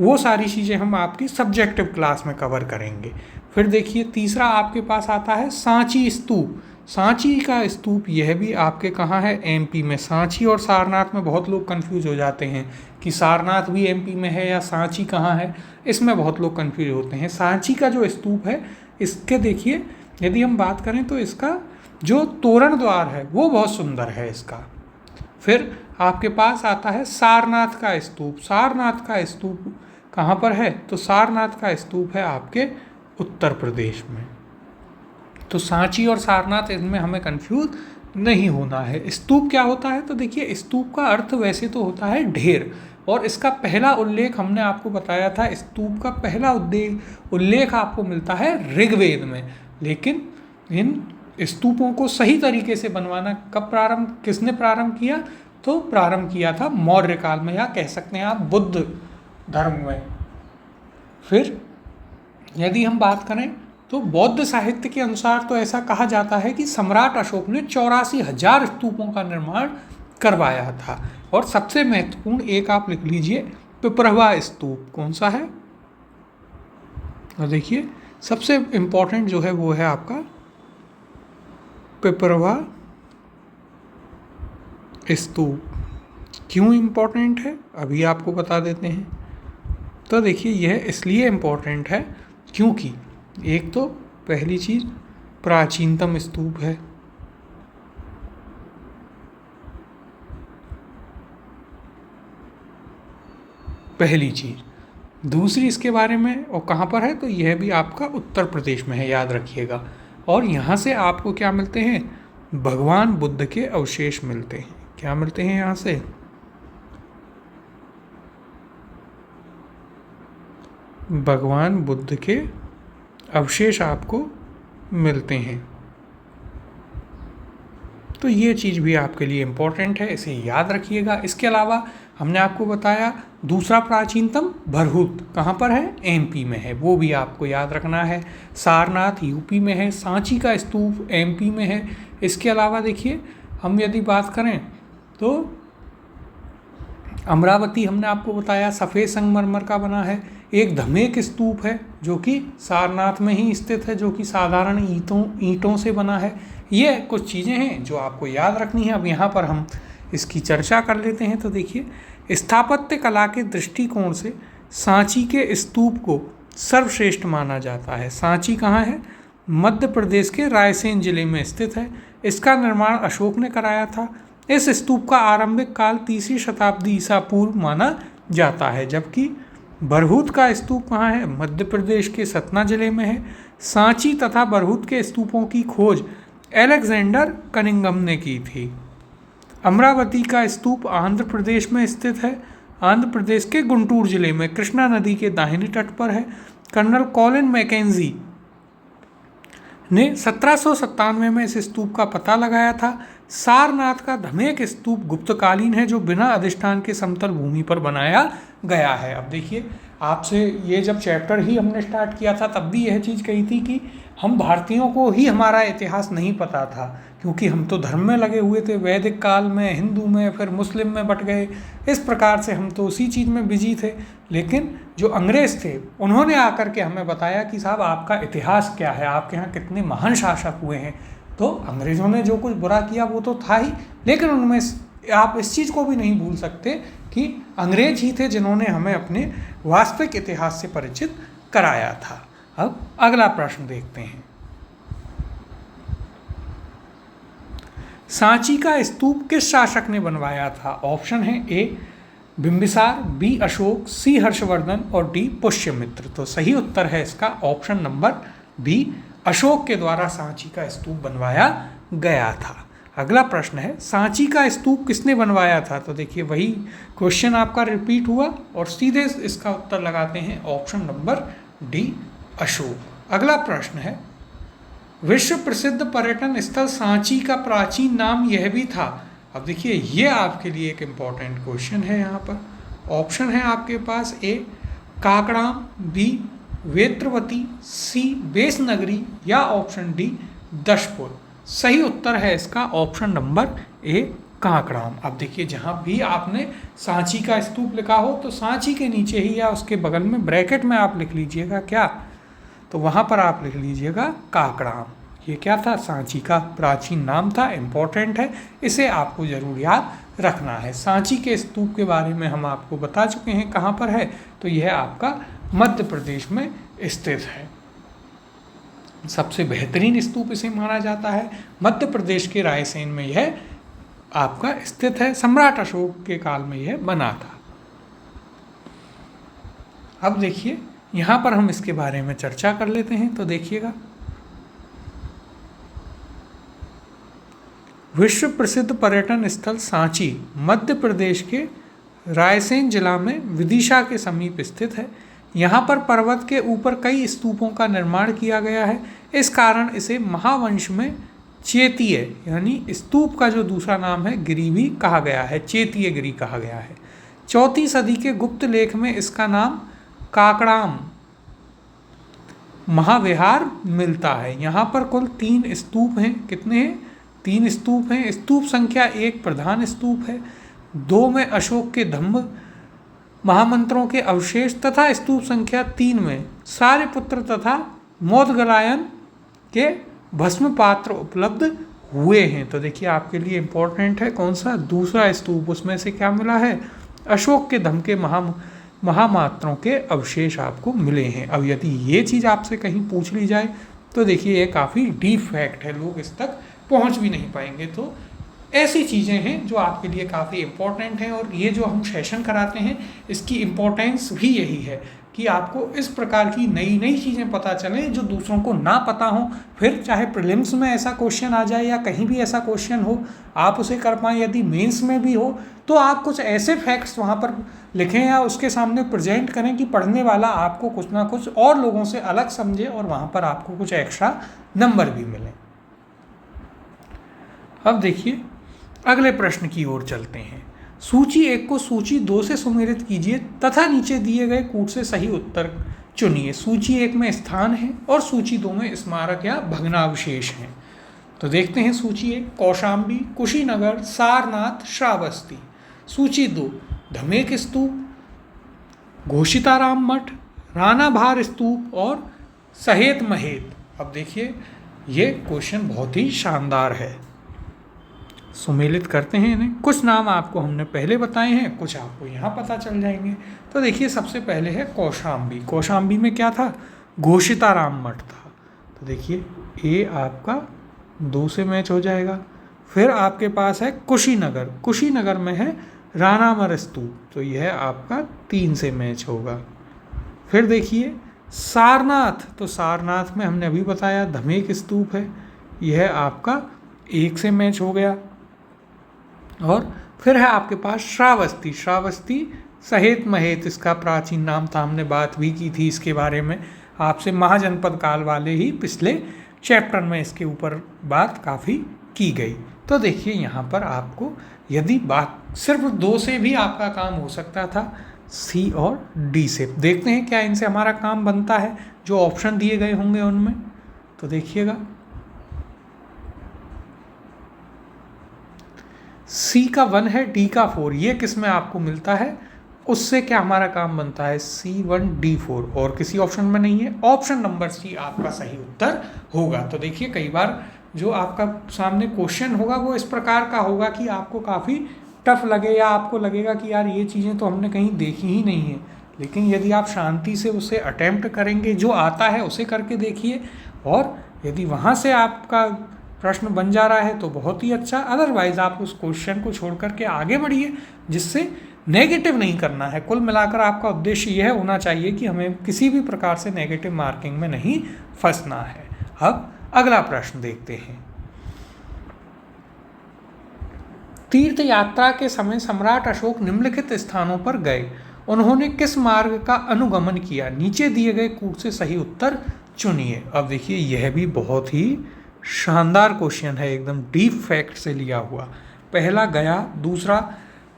वो सारी चीज़ें हम आपकी सब्जेक्टिव क्लास में कवर करेंगे। फिर देखिए तीसरा आपके पास आता है सांची स्तूप। सांची का स्तूप यह भी आपके कहाँ है? एमपी में। सांची और सारनाथ में बहुत लोग कंफ्यूज हो जाते हैं कि सारनाथ भी एमपी में है या सांची कहाँ है, इसमें बहुत लोग कंफ्यूज होते हैं। सांची का जो स्तूप है इसके देखिए यदि हम बात करें तो इसका जो तोरण द्वार है वो बहुत सुंदर है इसका। फिर आपके पास आता है सारनाथ का स्तूप। सारनाथ का स्तूप कहाँ पर है? तो सारनाथ का स्तूप है आपके उत्तर प्रदेश में। तो सांची और सारनाथ, इनमें हमें कंफ्यूज नहीं होना है। स्तूप क्या होता है? तो देखिए स्तूप का अर्थ वैसे तो होता है ढेर, और इसका पहला उल्लेख हमने आपको बताया था, स्तूप का पहला उल्लेख आपको मिलता है ऋग्वेद में। लेकिन इन स्तूपों को सही तरीके से बनवाना किसने प्रारंभ किया? तो प्रारंभ किया था मौर्य काल में, या कह सकते हैं आप बुद्ध धर्म में। फिर यदि हम बात करें तो बौद्ध साहित्य के अनुसार तो ऐसा कहा जाता है कि सम्राट अशोक ने 84,000 स्तूपों का निर्माण करवाया था। और सबसे महत्वपूर्ण एक आप लिख लीजिए, पिपरवा स्तूप। कौन सा है? और देखिए सबसे इम्पोर्टेंट जो है वो है आपका पिपरवा स्तूप। क्यों इम्पोर्टेंट है अभी आपको बता देते हैं। तो देखिए यह इसलिए इम्पोर्टेंट है क्योंकि एक तो पहली चीज़ प्राचीनतम स्तूप है, पहली चीज़। दूसरी इसके बारे में, और कहाँ पर है? तो यह भी आपका उत्तर प्रदेश में है, याद रखिएगा। और यहाँ से आपको क्या मिलते हैं? भगवान बुद्ध के अवशेष मिलते हैं। क्या मिलते हैं यहाँ से? भगवान बुद्ध के अवशेष आपको मिलते हैं। तो ये चीज़ भी आपके लिए इम्पोर्टेंट है, इसे याद रखिएगा। इसके अलावा हमने आपको बताया दूसरा प्राचीनतम भरहुत कहाँ पर है? एमपी में है, वो भी आपको याद रखना है। सारनाथ यूपी में है, सांची का स्तूप एमपी में है। इसके अलावा देखिए हम यदि बात करें तो अमरावती हमने आपको बताया सफ़ेद संगमरमर का बना है। एक धमेक स्तूप है जो कि सारनाथ में ही स्थित है, जो कि साधारण ईंटों से बना है। ये कुछ चीज़ें हैं जो आपको याद रखनी है। अब यहाँ पर हम इसकी चर्चा कर लेते हैं। तो देखिए स्थापत्य कला के दृष्टिकोण से सांची के स्तूप को सर्वश्रेष्ठ माना जाता है। सांची कहाँ है? मध्य प्रदेश के रायसेन जिले में स्थित है। इसका निर्माण अशोक ने कराया था। इस स्तूप का आरंभिक काल 3वीं शताब्दी ईसा पूर्व माना जाता है, जबकि भरहुत का स्तूप कहाँ है? मध्य प्रदेश के सतना जिले में है। सांची तथा भरहुत के स्तूपों की खोज एलेक्जेंडर कनिंघम ने की थी। अमरावती का स्तूप आंध्र प्रदेश में स्थित है। आंध्र प्रदेश के गुंटूर जिले में कृष्णा नदी के दाहिने तट पर है। कर्नल कॉलिन मैकेंजी ने 1797 में इस स्तूप का पता लगाया था। सारनाथ का धमेक स्तूप गुप्तकालीन है, जो बिना अधिष्ठान के समतल भूमि पर बनाया गया है। अब देखिए, आपसे ये जब चैप्टर ही हमने स्टार्ट किया था तब भी यह चीज़ कही थी कि हम भारतीयों को ही हमारा इतिहास नहीं पता था, क्योंकि हम तो धर्म में लगे हुए थे, वैदिक काल में, हिंदू में, फिर मुस्लिम में बट गए। इस प्रकार से हम तो उसी चीज़ में बिजी थे। लेकिन जो अंग्रेज़ थे उन्होंने आकर के हमें बताया कि साहब आपका इतिहास क्या है, आपके यहाँ कितने महान शासक हुए हैं। तो अंग्रेज़ों ने जो कुछ बुरा किया वो तो था ही, लेकिन उनमें आप इस चीज़ को भी नहीं भूल सकते कि अंग्रेज ही थे जिन्होंने हमें अपने वास्तविक इतिहास से परिचित कराया था। अब अगला प्रश्न देखते हैं। सांची का स्तूप किस शासक ने बनवाया था? ऑप्शन है ए बिंबिसार, बी अशोक, सी हर्षवर्धन और डी पुष्यमित्र। तो सही उत्तर है इसका ऑप्शन नंबर बी, अशोक के द्वारा सांची का स्तूप बनवाया गया था। अगला प्रश्न है, सांची का स्तूप किसने बनवाया था? तो देखिए वही क्वेश्चन आपका रिपीट हुआ और सीधे इसका उत्तर लगाते हैं ऑप्शन नंबर डी, अशोक। अगला प्रश्न है, विश्व प्रसिद्ध पर्यटन स्थल सांची का प्राचीन नाम यह भी था। अब देखिए ये आपके लिए एक इम्पॉर्टेंट क्वेश्चन है। यहाँ पर ऑप्शन है आपके पास ए काकड़ाम, बी वेत्रवती, सी बेसनगरी या ऑप्शन डी दशपुर। सही उत्तर है इसका ऑप्शन नंबर ए काकड़ाम। अब देखिए जहाँ भी आपने सांची का स्तूप लिखा हो तो सांची के नीचे ही या उसके बगल में ब्रैकेट में आप लिख लीजिएगा क्या, तो वहाँ पर आप लिख लीजिएगा काकड़ाम। ये क्या था? सांची का प्राचीन नाम था, इम्पोर्टेंट है, इसे आपको ज़रूर याद रखना है। सांची के स्तूप के बारे में हम आपको बता चुके हैं कहाँ पर है, तो यह आपका मध्य प्रदेश में स्थित है। सबसे बेहतरीन स्तूप इसे माना जाता है। मध्य प्रदेश के रायसेन में यह आपका स्थित है। सम्राट अशोक के काल में यह बना था। अब देखिए यहाँ पर हम इसके बारे में चर्चा कर लेते हैं। तो देखिएगा, विश्व प्रसिद्ध पर्यटन स्थल सांची मध्य प्रदेश के रायसेन जिला में विदिशा के समीप स्थित है। यहाँ पर पर्वत के ऊपर कई स्तूपों का निर्माण किया गया है। इस कारण इसे महावंश में चेतीय यानी स्तूप का जो दूसरा नाम है गिरि भी कहा गया है, चेतीय गिरि कहा गया है। 4वीं सदी के गुप्त लेख में इसका नाम काकड़ाम महाविहार मिलता है। यहाँ पर कुल 3 स्तूप हैं। कितने हैं? 3 स्तूप हैं। स्तूप संख्या 1 प्रधान स्तूप है, 2 में अशोक के धम्म महामंत्रों के अवशेष तथा स्तूप संख्या 3 में सार्यपुत्र तथा मोदगलायन के भस्म पात्र उपलब्ध हुए हैं। तो देखिए आपके लिए इम्पोर्टेंट है कौन सा? दूसरा स्तूप। उसमें से क्या मिला है? अशोक के धम्म के महामात्रों के अवशेष आपको मिले हैं। अब यदि ये चीज़ आपसे कहीं पूछ ली जाए तो देखिए ये काफ़ी डीप फैक्ट है, लोग इस तक पहुंच भी नहीं पाएंगे। तो ऐसी चीज़ें हैं जो आपके लिए काफ़ी इम्पोर्टेंट हैं और ये जो हम सेशन कराते हैं इसकी इम्पोर्टेंस भी यही है कि आपको इस प्रकार की नई नई चीज़ें पता चलें जो दूसरों को ना पता हो। फिर चाहे प्रीलिम्स में ऐसा क्वेश्चन आ जाए या कहीं भी ऐसा क्वेश्चन हो, आप उसे कर पाएँ। यदि मेंस में भी हो तो आप कुछ ऐसे फैक्ट्स वहाँ पर लिखें या उसके सामने प्रेजेंट करें कि पढ़ने वाला आपको कुछ ना कुछ और लोगों से अलग समझे और वहाँ पर आपको कुछ एक्स्ट्रा नंबर भी मिले। अब देखिए अगले प्रश्न की ओर चलते हैं। सूची 1 को सूची 2 से सुमेलित कीजिए तथा नीचे दिए गए कूट से सही उत्तर चुनिए। सूची 1 में स्थान है और सूची 2 में स्मारक या भग्नावशेष हैं। तो देखते हैं सूची 1 कौशाम्बी, कुशीनगर, सारनाथ, श्रावस्ती। सूची 2 धमेक स्तूप, घोषिताराम मठ, रानाभार स्तूप और सहेत महेत। अब देखिए ये क्वेश्चन बहुत ही शानदार है। सुमेलित करते हैं इन्हें। कुछ नाम आपको हमने पहले बताए हैं, कुछ आपको यहाँ पता चल जाएंगे। तो देखिए सबसे पहले है कौशाम्बी। कौशाम्बी में क्या था? घोषिताराम मठ था। तो देखिए ए आपका 2 से मैच हो जाएगा। फिर आपके पास है कुशीनगर। कुशीनगर में है रानामर स्तूप, तो यह आपका 3 से मैच होगा। फिर देखिए सारनाथ। तो सारनाथ में हमने अभी बताया धमेक स्तूप है, यह आपका 1 से मैच हो गया। और फिर है आपके पास श्रावस्ती। श्रावस्ती सहेत महेत इसका प्राचीन नाम था, हमने बात भी की थी इसके बारे में आपसे महाजनपद काल वाले ही पिछले चैप्टर में इसके ऊपर बात काफ़ी की गई। तो देखिए यहाँ पर आपको यदि बात सिर्फ 2 से भी आपका काम हो सकता था, सी और डी से। देखते हैं क्या इनसे हमारा काम बनता है जो ऑप्शन दिए गए होंगे उनमें। तो देखिएगा सी का 1 है, डी का 4, ये किस में आपको मिलता है, उससे क्या हमारा काम बनता है, C1D4, और किसी ऑप्शन में नहीं है। ऑप्शन नंबर सी आपका सही उत्तर होगा। तो देखिए कई बार जो आपका सामने क्वेश्चन होगा वो इस प्रकार का होगा कि आपको काफ़ी टफ लगे या आपको लगेगा कि यार ये चीज़ें तो हमने कहीं देखी ही नहीं है, लेकिन यदि आप शांति से उसे अटेम्प्ट करेंगे, जो आता है उसे करके देखिए, और यदि वहाँ से आपका प्रश्न बन जा रहा है तो बहुत ही अच्छा। अदरवाइज़ आप उस क्वेश्चन को छोड़ करके आगे बढ़िए, जिससे नेगेटिव नहीं करना है। कुल मिलाकर आपका उद्देश्य यह होना चाहिए कि हमें किसी भी प्रकार से नेगेटिव मार्किंग में नहीं फंसना है। अब अगला प्रश्न देखते हैं। तीर्थ यात्रा के समय सम्राट अशोक निम्नलिखित स्थानों पर गए, उन्होंने किस मार्ग का अनुगमन किया, नीचे दिए गए कूट से सही उत्तर चुनिए। अब देखिए यह भी बहुत ही शानदार क्वेश्चन है, एकदम डीप फैक्ट से लिया हुआ। पहला गया, दूसरा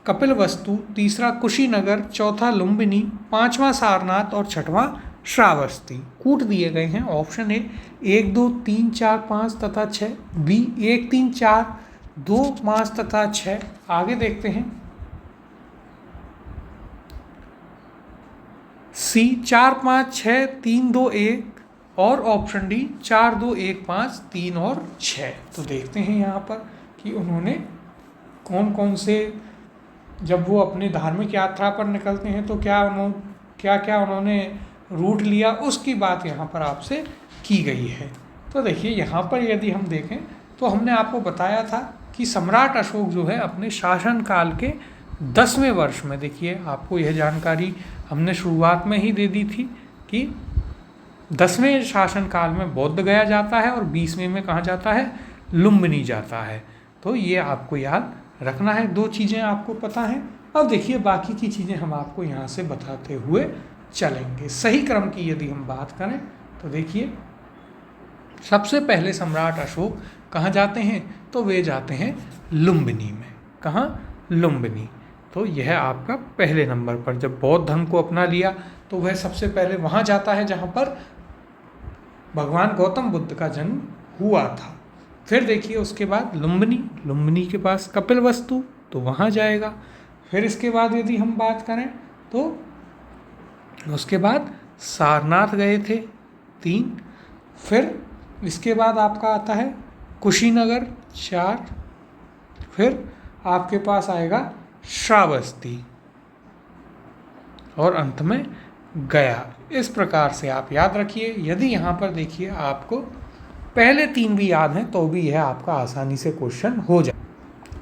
कपिलवस्तु, तीसरा कुशीनगर, चौथा लुम्बिनी, पांचवा सारनाथ और छठवां श्रावस्ती। कूट दिए गए हैं। ऑप्शन ए 1 2 3 4 5 तथा 6, बी 1 3 4 2 5 तथा 6। आगे देखते हैं, सी 4 5 6 3 2 1, और ऑप्शन डी 4 2 1 5 3 और 6। तो देखते हैं यहाँ पर कि उन्होंने कौन कौन से, जब वो अपनी धार्मिक यात्रा पर निकलते हैं तो क्या उन्होंने रूट लिया, उसकी बात यहाँ पर आपसे की गई है। तो देखिए यहाँ पर यदि हम देखें तो हमने आपको बताया था कि सम्राट अशोक जो है अपने शासनकाल के 10वें वर्ष में, देखिए आपको यह जानकारी हमने शुरुआत में ही दे दी थी कि 10वें शासनकाल में बौद्ध गया जाता है और 20वें में कहाँ जाता है, लुम्बिनी जाता है। तो ये आपको याद रखना है, 2 चीज़ें आपको पता हैं। अब देखिए बाकी की चीज़ें हम आपको यहाँ से बताते हुए चलेंगे। सही क्रम की यदि हम बात करें तो देखिए सबसे पहले सम्राट अशोक कहाँ जाते हैं, तो वे जाते हैं लुम्बिनी में। कहाँ, लुम्बिनी। तो यह आपका पहले नंबर पर, जब बौद्ध धर्म को अपना लिया तो वह सबसे पहले वहाँ जाता है जहाँ पर भगवान गौतम बुद्ध का जन्म हुआ था। फिर देखिए उसके बाद लुम्बिनी के पास कपिलवस्तु, तो वहाँ जाएगा। फिर इसके बाद यदि हम बात करें तो उसके बाद सारनाथ गए थे 3, फिर इसके बाद आपका आता है कुशीनगर 4, फिर आपके पास आएगा श्रावस्ती और अंत में गया। इस प्रकार से आप याद रखिए। यदि यहाँ पर देखिए आपको पहले 3 भी याद हैं तो भी यह आपका आसानी से क्वेश्चन हो जाए।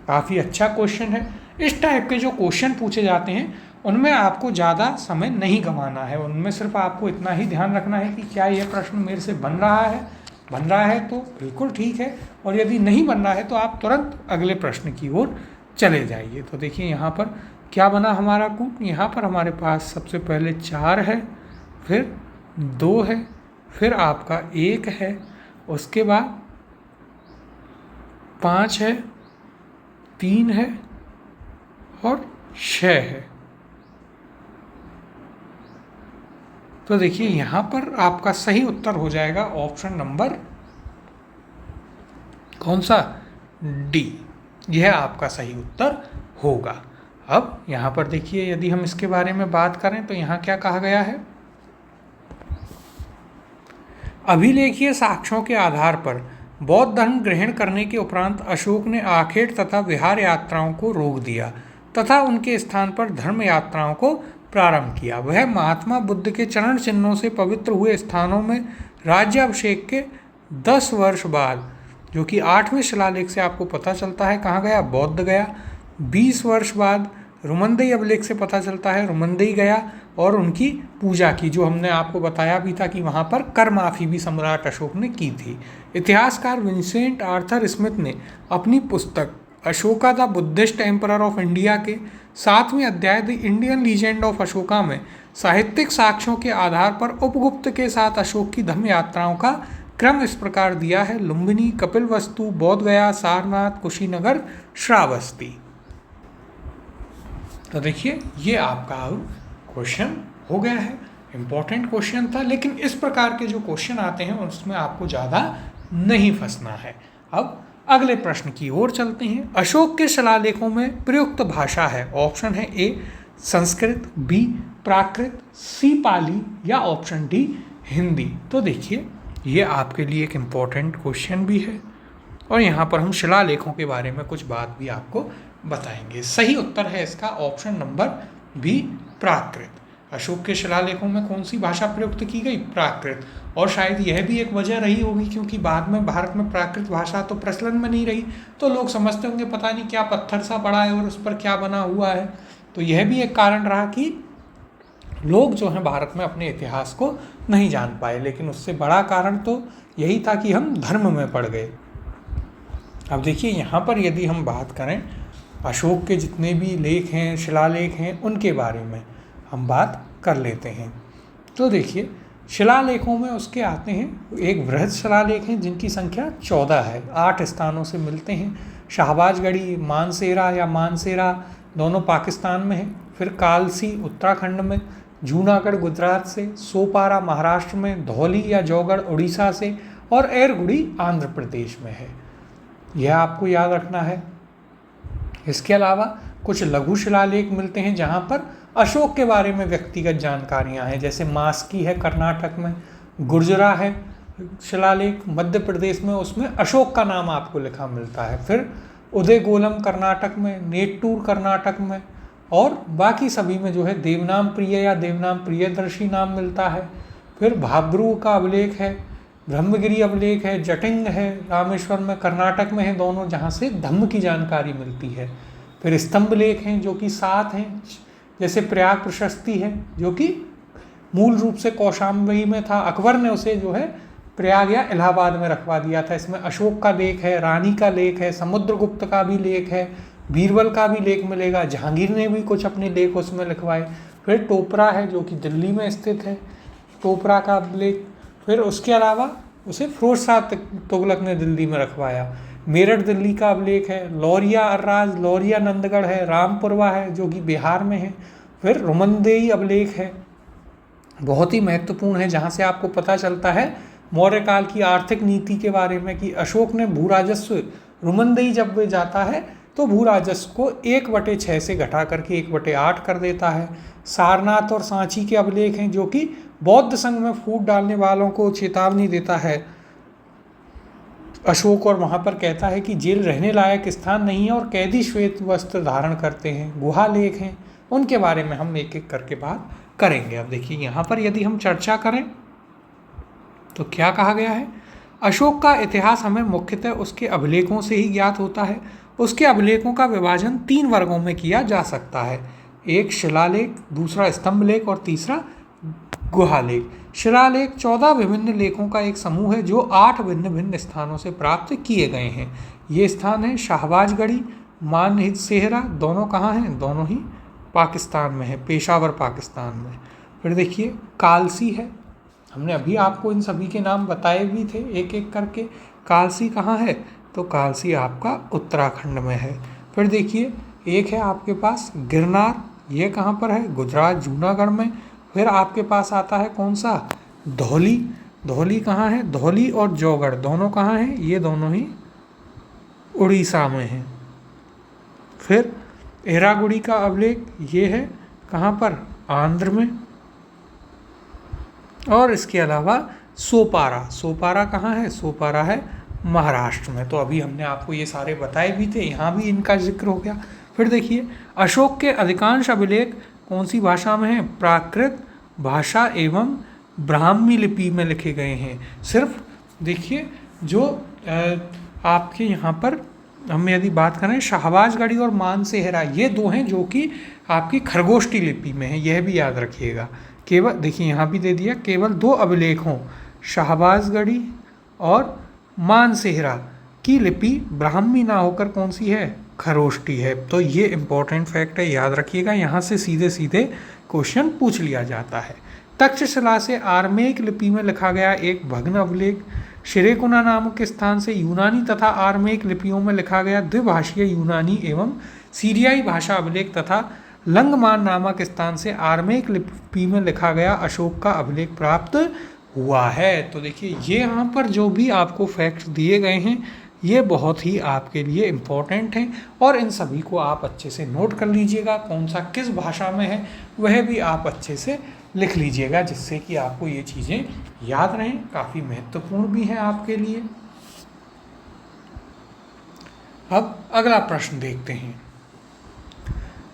काफ़ी अच्छा क्वेश्चन है। इस टाइप के जो क्वेश्चन पूछे जाते हैं उनमें आपको ज़्यादा समय नहीं गंवाना है, उनमें सिर्फ आपको इतना ही ध्यान रखना है कि क्या यह प्रश्न मेरे से बन रहा है तो बिल्कुल ठीक है, और यदि नहीं बन रहा है तो आप तुरंत अगले प्रश्न की ओर चले जाइए। तो देखिए यहाँ पर क्या बना हमारा कूट, यहाँ पर हमारे पास सबसे पहले 4 है, फिर 2 है, फिर आपका 1 है, उसके बाद 5 है, 3 है और 6 है। तो देखिए यहाँ पर आपका सही उत्तर हो जाएगा ऑप्शन नंबर कौन सा, डी। यह आपका सही उत्तर होगा। अब यहाँ पर देखिए यदि हम इसके बारे में बात करें तो यहाँ क्या कहा गया है, अभिलेखीय साक्ष्यों के आधार पर बौद्ध धर्म ग्रहण करने के उपरांत अशोक ने आखेट तथा विहार यात्राओं को रोक दिया तथा उनके स्थान पर धर्म यात्राओं को प्रारंभ किया। वह महात्मा बुद्ध के चरण चिन्हों से पवित्र हुए स्थानों में राज्याभिषेक के 10 वर्ष बाद, जो कि 8वें शिलालेख से आपको पता चलता है कहाँ गया, बौद्ध गया। 20 वर्ष बाद रुमंदेई अभिलेख से पता चलता है रुमंदेई गया और उनकी पूजा की, जो हमने आपको बताया भी था कि वहाँ पर कर माफ़ी भी सम्राट अशोक ने की थी। इतिहासकार विंसेंट आर्थर स्मिथ ने अपनी पुस्तक Ashoka the Buddhist emperor of India के 7वें अध्याय the Indian legend of Ashoka में साहित्यिक साक्ष्यों के आधार पर उपगुप्त के साथ अशोक की धम्म यात्राओं का क्रम इस प्रकार दिया है: लुम्बिनी, कपिलवस्तु, बोधगया, सारनाथ, कुशीनगर, श्रावस्ती। तो देखिए ये आपका अब क्वेश्चन हो गया है। इम्पॉर्टेंट क्वेश्चन था, लेकिन इस प्रकार के जो क्वेश्चन आते हैं उसमें आपको ज़्यादा नहीं फंसना है। अब अगले प्रश्न की ओर चलते हैं। अशोक के शिलालेखों में प्रयुक्त भाषा है, ऑप्शन है ए संस्कृत, बी प्राकृत, सी पाली या ऑप्शन डी हिंदी। तो देखिए ये आपके लिए एक इम्पॉर्टेंट क्वेश्चन भी है और यहाँ पर हम शिलालेखों के बारे में कुछ बात भी आपको बताएंगे। सही उत्तर है इसका ऑप्शन नंबर बी प्राकृत। अशोक के शिलालेखों में कौन सी भाषा प्रयुक्त की गई? प्राकृत। और शायद यह भी एक वजह रही होगी क्योंकि बाद में भारत में प्राकृत भाषा तो प्रचलन में नहीं रही, तो लोग समझते होंगे पता नहीं क्या पत्थर सा पड़ा है और उस पर क्या बना हुआ है। तो यह भी एक कारण रहा कि लोग जो हैं भारत में अपने इतिहास को नहीं जान पाए। लेकिन उससे बड़ा कारण तो यही था कि हम धर्म में पड़ गए। अब देखिए यहाँ पर यदि हम बात करें अशोक के जितने भी लेख हैं, शिलालेख हैं, उनके बारे में हम बात कर लेते हैं। तो देखिए शिलालेखों में उसके आते हैं, एक बृहद शिलालेख हैं जिनकी संख्या 14 है, 8 स्थानों से मिलते हैं। शाहबाजगढ़ी, मानसेरा या मानसेरा दोनों पाकिस्तान में है। फिर कालसी उत्तराखंड में, जूनागढ़ गुजरात से, सोपारा महाराष्ट्र में, धौली या जौगढ़ उड़ीसा से और एरगुड़ी आंध्र प्रदेश में है। यह आपको याद रखना है। इसके अलावा कुछ लघु शिलालेख मिलते हैं जहाँ पर अशोक के बारे में व्यक्तिगत जानकारियाँ हैं, जैसे मास्की है कर्नाटक में, गुर्जरा है शिलालेख मध्य प्रदेश में, उसमें अशोक का नाम आपको लिखा मिलता है। फिर उदयगोलम कर्नाटक में, नेट्टूर कर्नाटक में और बाकी सभी में जो है देवनाम प्रिय या देवनाम प्रियदर्शी नाम मिलता है। फिर भाब्रू का अभिलेख है, ब्रह्मगिरी अभिलेख है, जटिंग है, रामेश्वर में कर्नाटक में है दोनों, जहाँ से धम्म की जानकारी मिलती है। फिर स्तंभ लेख हैं जो कि 7 हैं, जैसे प्रयाग प्रशस्ति है जो कि मूल रूप से कौशाम्बी में था, अकबर ने उसे जो है प्रयाग या इलाहाबाद में रखवा दिया था। इसमें अशोक का लेख है, रानी का लेख है, समुद्रगुप्त का भी लेख है, बीरबल का भी लेख मिलेगा, जहांगीर ने भी कुछ अपने लेख उसमें लिखवाए। फिर टोपरा है जो कि दिल्ली में स्थित है, टोपरा का लेख। फिर उसके अलावा उसे फिरोज शाह तुगलक ने दिल्ली में रखवाया। मेरठ दिल्ली का अभिलेख है, लौरिया अर्राज, लौरिया नंदगढ़ है, रामपुरवा है जो कि बिहार में है। फिर रुमनदेई अभिलेख है, बहुत ही महत्वपूर्ण है, जहाँ से आपको पता चलता है मौर्य काल की आर्थिक नीति के बारे में कि अशोक ने भू राजस्व, रुमनदेई जब वे जाता है तो भू राजस्व को 1/6 से घटा करके 1/8 कर देता है। सारनाथ और सांची के अभिलेख हैं जो कि बौद्ध संघ में फूट डालने वालों को चेतावनी देता है अशोक, और वहाँ पर कहता है कि जेल रहने लायक स्थान नहीं है और कैदी श्वेत वस्त्र धारण करते हैं। गुहा लेख हैं, उनके बारे में हम एक एक करके बात करेंगे। अब देखिए यहाँ पर यदि हम चर्चा करें तो क्या कहा गया है, अशोक का इतिहास हमें मुख्यतः उसके अभिलेखों से ही ज्ञात होता है। उसके अभिलेखों का विभाजन 3 वर्गों में किया जा सकता है, एक शिलालेख, दूसरा स्तंभ लेख और तीसरा गुहालेख। शिलालेख 14 विभिन्न लेखों का एक समूह है जो 8 भिन्न भिन्न स्थानों से प्राप्त किए गए हैं। ये स्थान है शाहबाजगढ़ी, मानसेहरा, दोनों कहाँ हैं? दोनों ही पाकिस्तान में है, पेशावर पाकिस्तान में। फिर देखिए कालसी है, हमने अभी आपको इन सभी के नाम बताए भी थे एक एक करके। कालसी कहाँ है? तो कालसी आपका उत्तराखंड में है। फिर देखिए एक है आपके पास गिरनार, ये कहाँ पर है? गुजरात जूनागढ़ में। फिर आपके पास आता है कौन सा? धौली। धौली कहाँ है? धौली और जौगढ़ दोनों कहाँ हैं? ये दोनों ही उड़ीसा में हैं। फिर एरागुड़ी का अभिलेख ये है कहाँ पर? आंध्र में। और इसके अलावा सोपारा, सोपारा कहाँ है? सोपारा है महाराष्ट्र में। तो अभी हमने आपको ये सारे बताए भी थे, यहाँ भी इनका जिक्र हो गया। फिर देखिए अशोक के अधिकांश अभिलेख कौन सी भाषा में हैं? प्राकृत भाषा एवं ब्राह्मी लिपि में लिखे गए हैं। सिर्फ देखिए जो आपके यहाँ पर हम यदि बात करें शाहबाजगढ़ी और मानसेहरा, ये 2 हैं जो कि आपकी खरगोष्ठी लिपि में है, यह भी याद रखिएगा। केवल देखिए यहाँ भी दे दिया, केवल 2 अभिलेखों शाहबाजगढ़ी और मानसेहरा की लिपि ब्राह्मी ना होकर कौन सी है? खरोष्टी है। तो ये इंपॉर्टेंट फैक्ट है, याद रखिएगा, यहाँ से सीधे सीधे क्वेश्चन पूछ लिया जाता है। तक्षशिला से आर्मेयिक लिपि में लिखा गया एक भग्न अभिलेख शिरेकुना नामक स्थान से यूनानी तथा आर्मेयिक लिपियों में लिखा गया द्विभाषीय यूनानी एवं सीरियाई भाषा अभिलेख तथा लंगमान नामक स्थान से आर्मेयिक लिपि में लिखा गया अशोक का अभिलेख प्राप्त हुआ है। तो देखिए ये यहाँ पर जो भी आपको फैक्ट्स दिए गए हैं ये बहुत ही आपके लिए इम्पोर्टेंट हैं और इन सभी को आप अच्छे से नोट कर लीजिएगा। कौन सा किस भाषा में है वह भी आप अच्छे से लिख लीजिएगा, जिससे कि आपको ये चीज़ें याद रहें, काफ़ी महत्वपूर्ण भी हैं आपके लिए। अब अगला प्रश्न देखते हैं।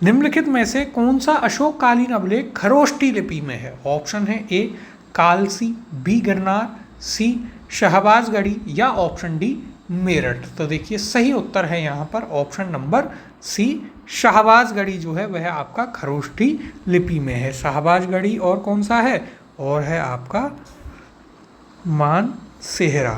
निम्नलिखित में से कौन सा अशोककालीन अभिलेख खरोष्टी लिपि में है? ऑप्शन है ए कालसी, बी गिरनार, सी शहबाजगढ़ी या ऑप्शन डी मेरठ। तो देखिए सही उत्तर है यहाँ पर ऑप्शन नंबर सी शहबाजगढ़ी जो है वह आपका खरोष्टी लिपि में है। शहबाजगढ़ी और कौन सा है? और है आपका मानसेहरा।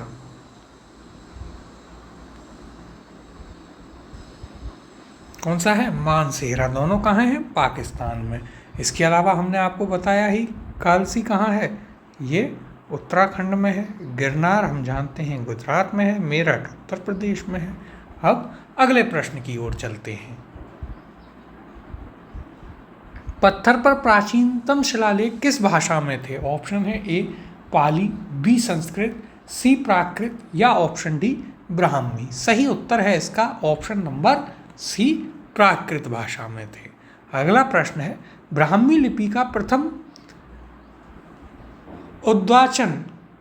कौन सा है? मानसेहरा। दोनों कहाँ हैं? पाकिस्तान में। इसके अलावा हमने आपको बताया ही कालसी कहाँ है, ये उत्तराखंड में है। गिरनार हम जानते हैं गुजरात में है। मेरठ उत्तर प्रदेश में है। अब अगले प्रश्न की ओर चलते हैं। पत्थर पर प्राचीनतम शिलालेख किस भाषा में थे? ऑप्शन है ए पाली, बी संस्कृत, सी प्राकृत या ऑप्शन डी ब्राह्मी। सही उत्तर है इसका ऑप्शन नंबर सी प्राकृत भाषा में थे। अगला प्रश्न है ब्राह्मी लिपि का प्रथम उद्वाचन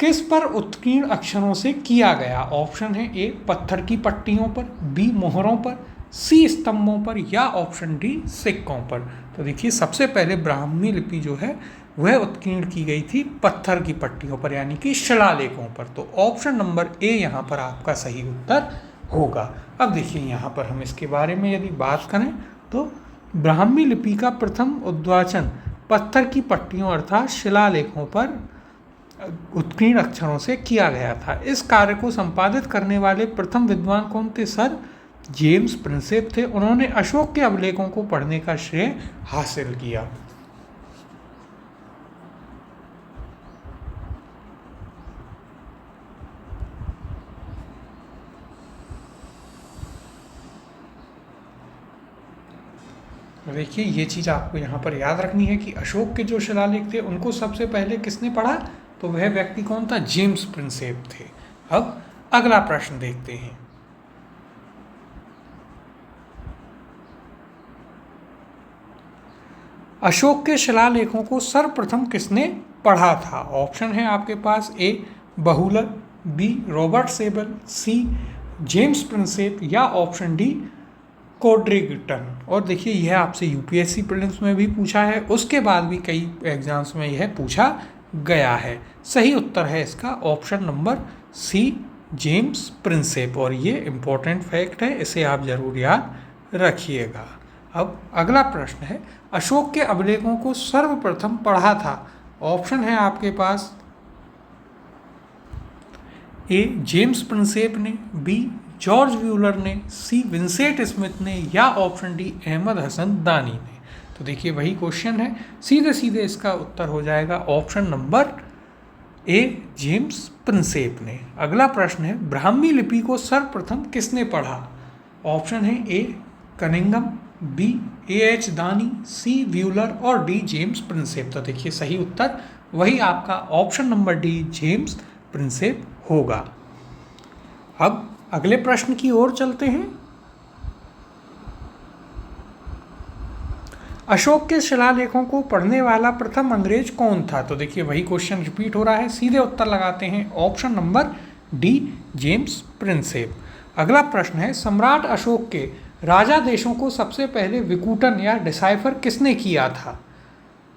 किस पर उत्कीर्ण अक्षरों से किया गया? ऑप्शन है ए पत्थर की पट्टियों पर, बी मोहरों पर, सी स्तंभों पर या ऑप्शन डी सिक्कों पर। तो देखिए सबसे पहले ब्राह्मी लिपि जो है वह उत्कीर्ण की गई थी पत्थर की पट्टियों पर यानी कि शिलालेखों पर। तो ऑप्शन नंबर ए यहाँ पर आपका सही उत्तर होगा। अब देखिए यहाँ पर हम इसके बारे में यदि बात करें तो ब्राह्मी लिपि का प्रथम उद्वाचन पत्थर की पट्टियों अर्थात शिलालेखों पर उत्कीर्ण अक्षरों से किया गया था। इस कार्य को संपादित करने वाले प्रथम विद्वान कौन थे? सर जेम्स प्रिंसेप थे। उन्होंने अशोक के अभिलेखों को पढ़ने का श्रेय हासिल किया। देखिए ये चीज़ आपको यहाँ पर याद रखनी है कि अशोक के जो शिलालेख थे उनको सबसे पहले किसने पढ़ा? तो वह व्यक्ति कौन था? जेम्स प्रिंसेप थे। अब अगला प्रश्न देखते हैं। अशोक के शिलालेखों को सर्वप्रथम किसने पढ़ा था? ऑप्शन है आपके पास ए बहुलक, B Robert Sewell, C James Prinsep या ऑप्शन डी कोड्रिगटन। और देखिए यह आपसे यूपीएससी प्रीलिम्स में भी पूछा है, उसके बाद भी कई एग्जाम्स में यह पूछा गया है। सही उत्तर है इसका option number C James Prinsep. और ये इम्पोर्टेंट फैक्ट है, इसे आप ज़रूर याद रखिएगा। अब अगला प्रश्न है अशोक के अभिलेखों को सर्वप्रथम पढ़ा था? ऑप्शन है आपके पास ए जेम्स प्रिंसेप ने, बी जॉर्ज व्यूलर ने, सी विंसेंट स्मिथ ने या ऑप्शन डी अहमद हसन दानी ने। तो देखिए वही क्वेश्चन है, सीधे सीधे इसका उत्तर हो जाएगा option number A James Prinsep ने। अगला प्रश्न है ब्राह्मी लिपि को सर्वप्रथम किसने पढ़ा? ऑप्शन है ए कनिंगम, बी एएच दानी, सी व्यूलर और डी जेम्स प्रिंसेप। तो देखिए सही उत्तर वही आपका option number D James Prinsep होगा। अब अगले प्रश्न की ओर चलते हैं। अशोक के शिलालेखों को पढ़ने वाला प्रथम अंग्रेज कौन था? तो देखिए वही क्वेश्चन रिपीट हो रहा है, सीधे उत्तर लगाते हैं option number D James Prinsep. अगला प्रश्न है सम्राट अशोक के राजा देशों को सबसे पहले विकूटन या डिसाइफर किसने किया था?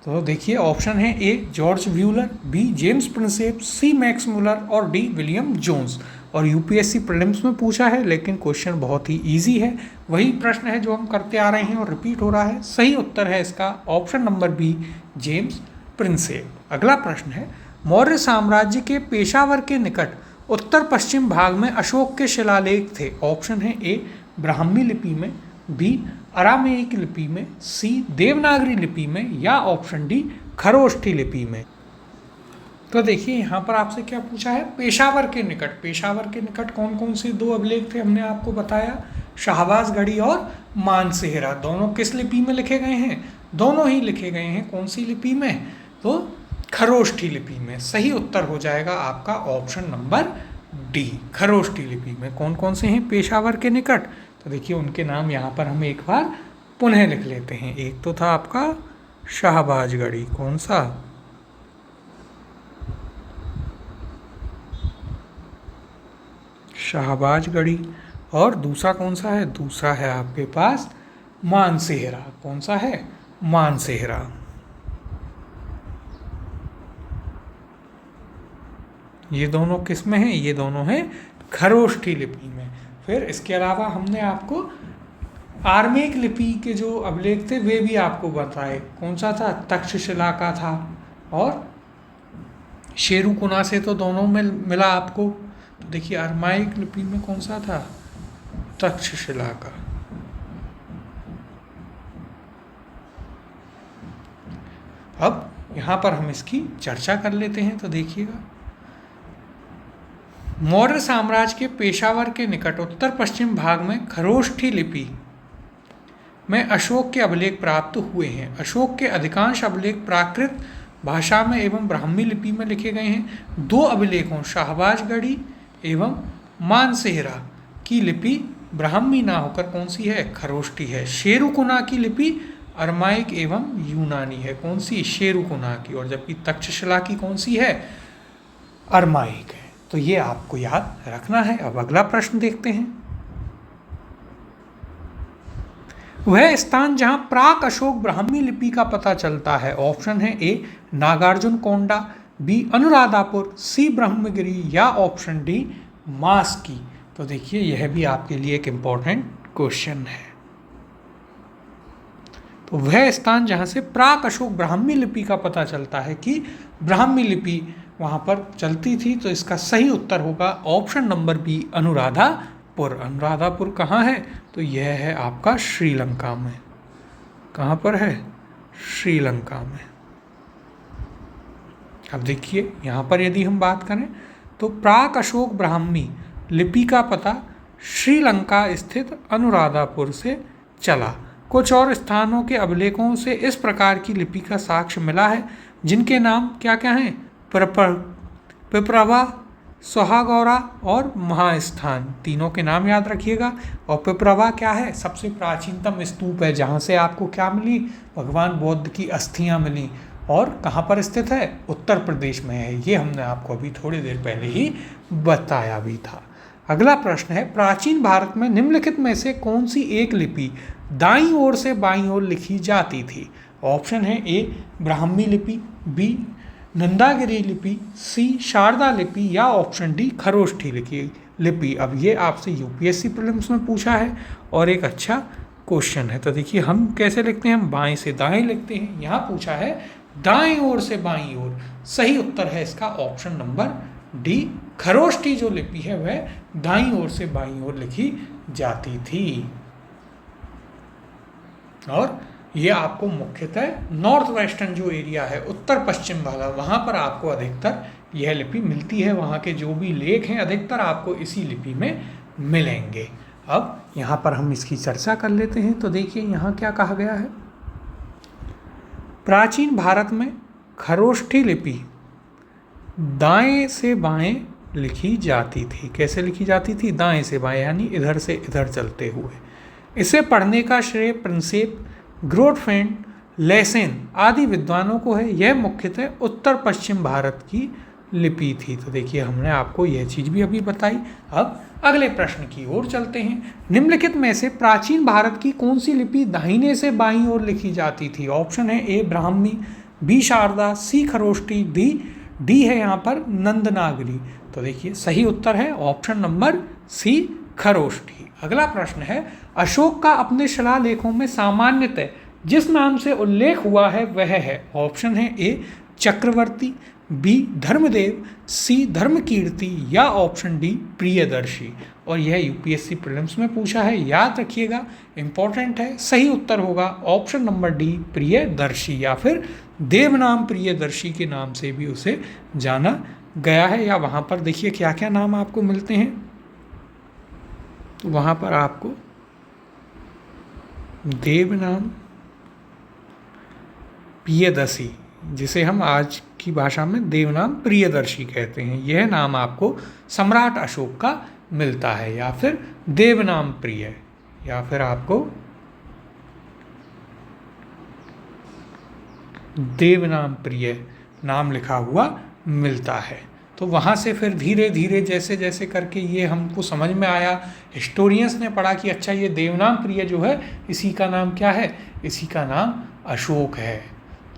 तो देखिए ऑप्शन है A George Buhler, B James Prinsep, C Max Muller और डी विलियम जोन्स। और यूपीएससी प्रीलिम्स में पूछा है लेकिन क्वेश्चन बहुत ही इजी है, वही प्रश्न है जो हम करते आ रहे हैं और रिपीट हो रहा है। सही उत्तर है इसका option number B James Prinsep. अगला प्रश्न है मौर्य साम्राज्य के पेशावर के निकट उत्तर पश्चिम भाग में अशोक के शिलालेख थे? ऑप्शन है ए ब्राह्मी लिपि में, बी अरामेइक लिपि में, सी देवनागरी लिपि में, या ऑप्शन डी खरोष्ठी लिपि में। तो देखिए यहाँ पर आपसे क्या पूछा है, पेशावर के निकट। पेशावर के निकट कौन कौन से दो अभिलेख थे हमने आपको बताया, शाहबाजगढ़ी और मानसेहरा। दोनों किस लिपि में लिखे गए हैं, दोनों ही लिखे गए हैं कौन सी लिपि में, तो खरोष्ठी लिपि में। सही उत्तर हो जाएगा आपका ऑप्शन नंबर डी, खरोष्ठी लिपि में। कौन कौन से हैं पेशावर के निकट, तो देखिए उनके नाम यहाँ पर हम एक बार पुनः लिख लेते हैं। एक तो था आपका शाहबाजगढ़ी, कौन सा, शाहबाजगढ़ी, और दूसरा कौन सा है, दूसरा है आपके पास मानसेहरा। कौन सा है, मानसेहरा। ये दोनों किस में हैं, ये दोनों हैं खरोष्ठी लिपि में। फिर इसके अलावा हमने आपको आर्मेक लिपि के जो अभिलेख थे वे भी आपको बताए। कौन सा था, तक्षशिला का था, और शेरुकुना से तो दोनों में मिला आपको। तो देखिए आर्माइक लिपि में कौन सा था, तक्षशिला का। अब यहाँ पर हम इसकी चर्चा कर लेते हैं। तो देखिएगा, मौर्य साम्राज्य के पेशावर के निकट उत्तर पश्चिम भाग में खरोष्ठी लिपि में अशोक के अभिलेख प्राप्त हुए हैं। अशोक के अधिकांश अभिलेख प्राकृत भाषा में एवं ब्राह्मी लिपि में लिखे गए हैं। दो अभिलेखों शाहबाजगढ़ी एवं मानसेहरा की लिपि ब्राह्मी ना होकर कौन सी है, खरोष्ठी है। शेरुकुना की लिपि अरमाइक एवं यूनानी है, कौन सी, शेरुकुना की, और जबकि तक्षशिला की कौन सी है, अरमाइक है। तो ये आपको याद रखना है। अब अगला प्रश्न देखते हैं। वह स्थान जहां प्राक अशोक ब्राह्मी लिपि का पता चलता है। ऑप्शन है ए नागार्जुन कोंडा, बी अनुराधापुर, सी ब्रह्मगिरी, या ऑप्शन डी मास्की। तो देखिए यह भी आपके लिए एक इम्पॉर्टेंट क्वेश्चन है। तो वह स्थान जहां से प्राक अशोक ब्राह्मी लिपि का पता चलता है कि ब्राह्मी लिपि वहां पर चलती थी, तो इसका सही उत्तर होगा option number B Anuradhapur. Anuradhapur कहाँ है, तो यह है आपका श्रीलंका में। कहाँ पर है, श्रीलंका में। अब देखिए यहाँ पर यदि हम बात करें तो प्राक अशोक ब्राह्मी लिपि का पता श्रीलंका स्थित अनुराधापुर से चला। कुछ और स्थानों के अभिलेखों से इस प्रकार की लिपि का साक्ष्य मिला है, जिनके नाम क्या क्या हैं, पिपरवा, सोहागौरा और महास्थान। तीनों के नाम याद रखिएगा। और पिपरवा क्या है, सबसे प्राचीनतम स्तूप है जहाँ से आपको क्या मिली, भगवान बौद्ध की अस्थियाँ मिली, और कहाँ पर स्थित है, उत्तर प्रदेश में है। ये हमने आपको अभी थोड़ी देर पहले ही बताया भी था। अगला प्रश्न है, प्राचीन भारत में निम्नलिखित में से कौन सी एक लिपि दाईं ओर से बाईं ओर लिखी जाती थी। ऑप्शन है ए ब्राह्मी लिपि, बी नंदागिरी लिपि, सी शारदा लिपि, या ऑप्शन डी खरोष्ठी लिपि। अब ये आपसे यूपीएससी प्रीलिम्स में पूछा है और एक अच्छा क्वेश्चन है। तो देखिए हम कैसे लिखते हैं, हम बाएं से दाएं लिखते हैं। यहाँ पूछा है दाएं ओर से बाईं ओर। सही उत्तर है इसका ऑप्शन नंबर डी, खरोष्ठी जो लिपि है वह दाईं ओर से बाईं ओर लिखी जाती थी। और ये आपको मुख्यतः नॉर्थ वेस्टर्न जो एरिया है, उत्तर पश्चिम वाला, वहाँ पर आपको अधिकतर यह लिपि मिलती है। वहाँ के जो भी लेख हैं अधिकतर आपको इसी लिपि में मिलेंगे। अब यहाँ पर हम इसकी चर्चा कर लेते हैं। तो देखिए यहाँ क्या कहा गया है, प्राचीन भारत में खरोष्ठी लिपि दाएं से बाएं लिखी जाती थी। कैसे लिखी जाती थी, दाएं से बाएं, यानी इधर से इधर चलते हुए। इसे पढ़ने का श्रेय प्रिंसेप, ग्रोटफेंड, लेसेन आदि विद्वानों को है। यह मुख्यतः उत्तर पश्चिम भारत की लिपि थी। तो देखिए हमने आपको यह चीज़ भी अभी बताई। अब अगले प्रश्न की ओर चलते हैं। निम्नलिखित में से प्राचीन भारत की कौन सी लिपि दाहिने से बाईं ओर लिखी जाती थी। ऑप्शन है ए ब्राह्मी, बी शारदा, सी खरोष्ठी, डी है यहाँ पर नंदनागरी। तो देखिए सही उत्तर है ऑप्शन नंबर सी खरोष्ठी। अगला प्रश्न है, अशोक का अपने शिलालेखों में सामान्यतः जिस नाम से उल्लेख हुआ है वह है। ऑप्शन है ए चक्रवर्ती, बी धर्मदेव, सी धर्मकीर्ति या ऑप्शन डी प्रियदर्शी। और यह यूपीएससी प्रीलिम्स में पूछा है, याद रखिएगा, इंपॉर्टेंट है। सही उत्तर होगा ऑप्शन नंबर डी प्रियदर्शी, या फिर देवनाम प्रियदर्शी के नाम से भी उसे जाना गया है। या वहाँ पर देखिए क्या क्या नाम आपको मिलते हैं, तो वहाँ पर आपको देवनाम प्रियदर्शी, जिसे हम आज की भाषा में देवनाम प्रियदर्शी कहते हैं, यह नाम आपको सम्राट अशोक का मिलता है। या फिर देवनाम प्रिय, या फिर आपको देवनाम प्रिय नाम लिखा हुआ मिलता है। तो वहाँ से फिर धीरे धीरे जैसे जैसे करके ये हमको समझ में आया, हिस्टोरियंस ने पढ़ा कि अच्छा ये देवनाम प्रिय जो है इसी का नाम क्या है, इसी का नाम अशोक है,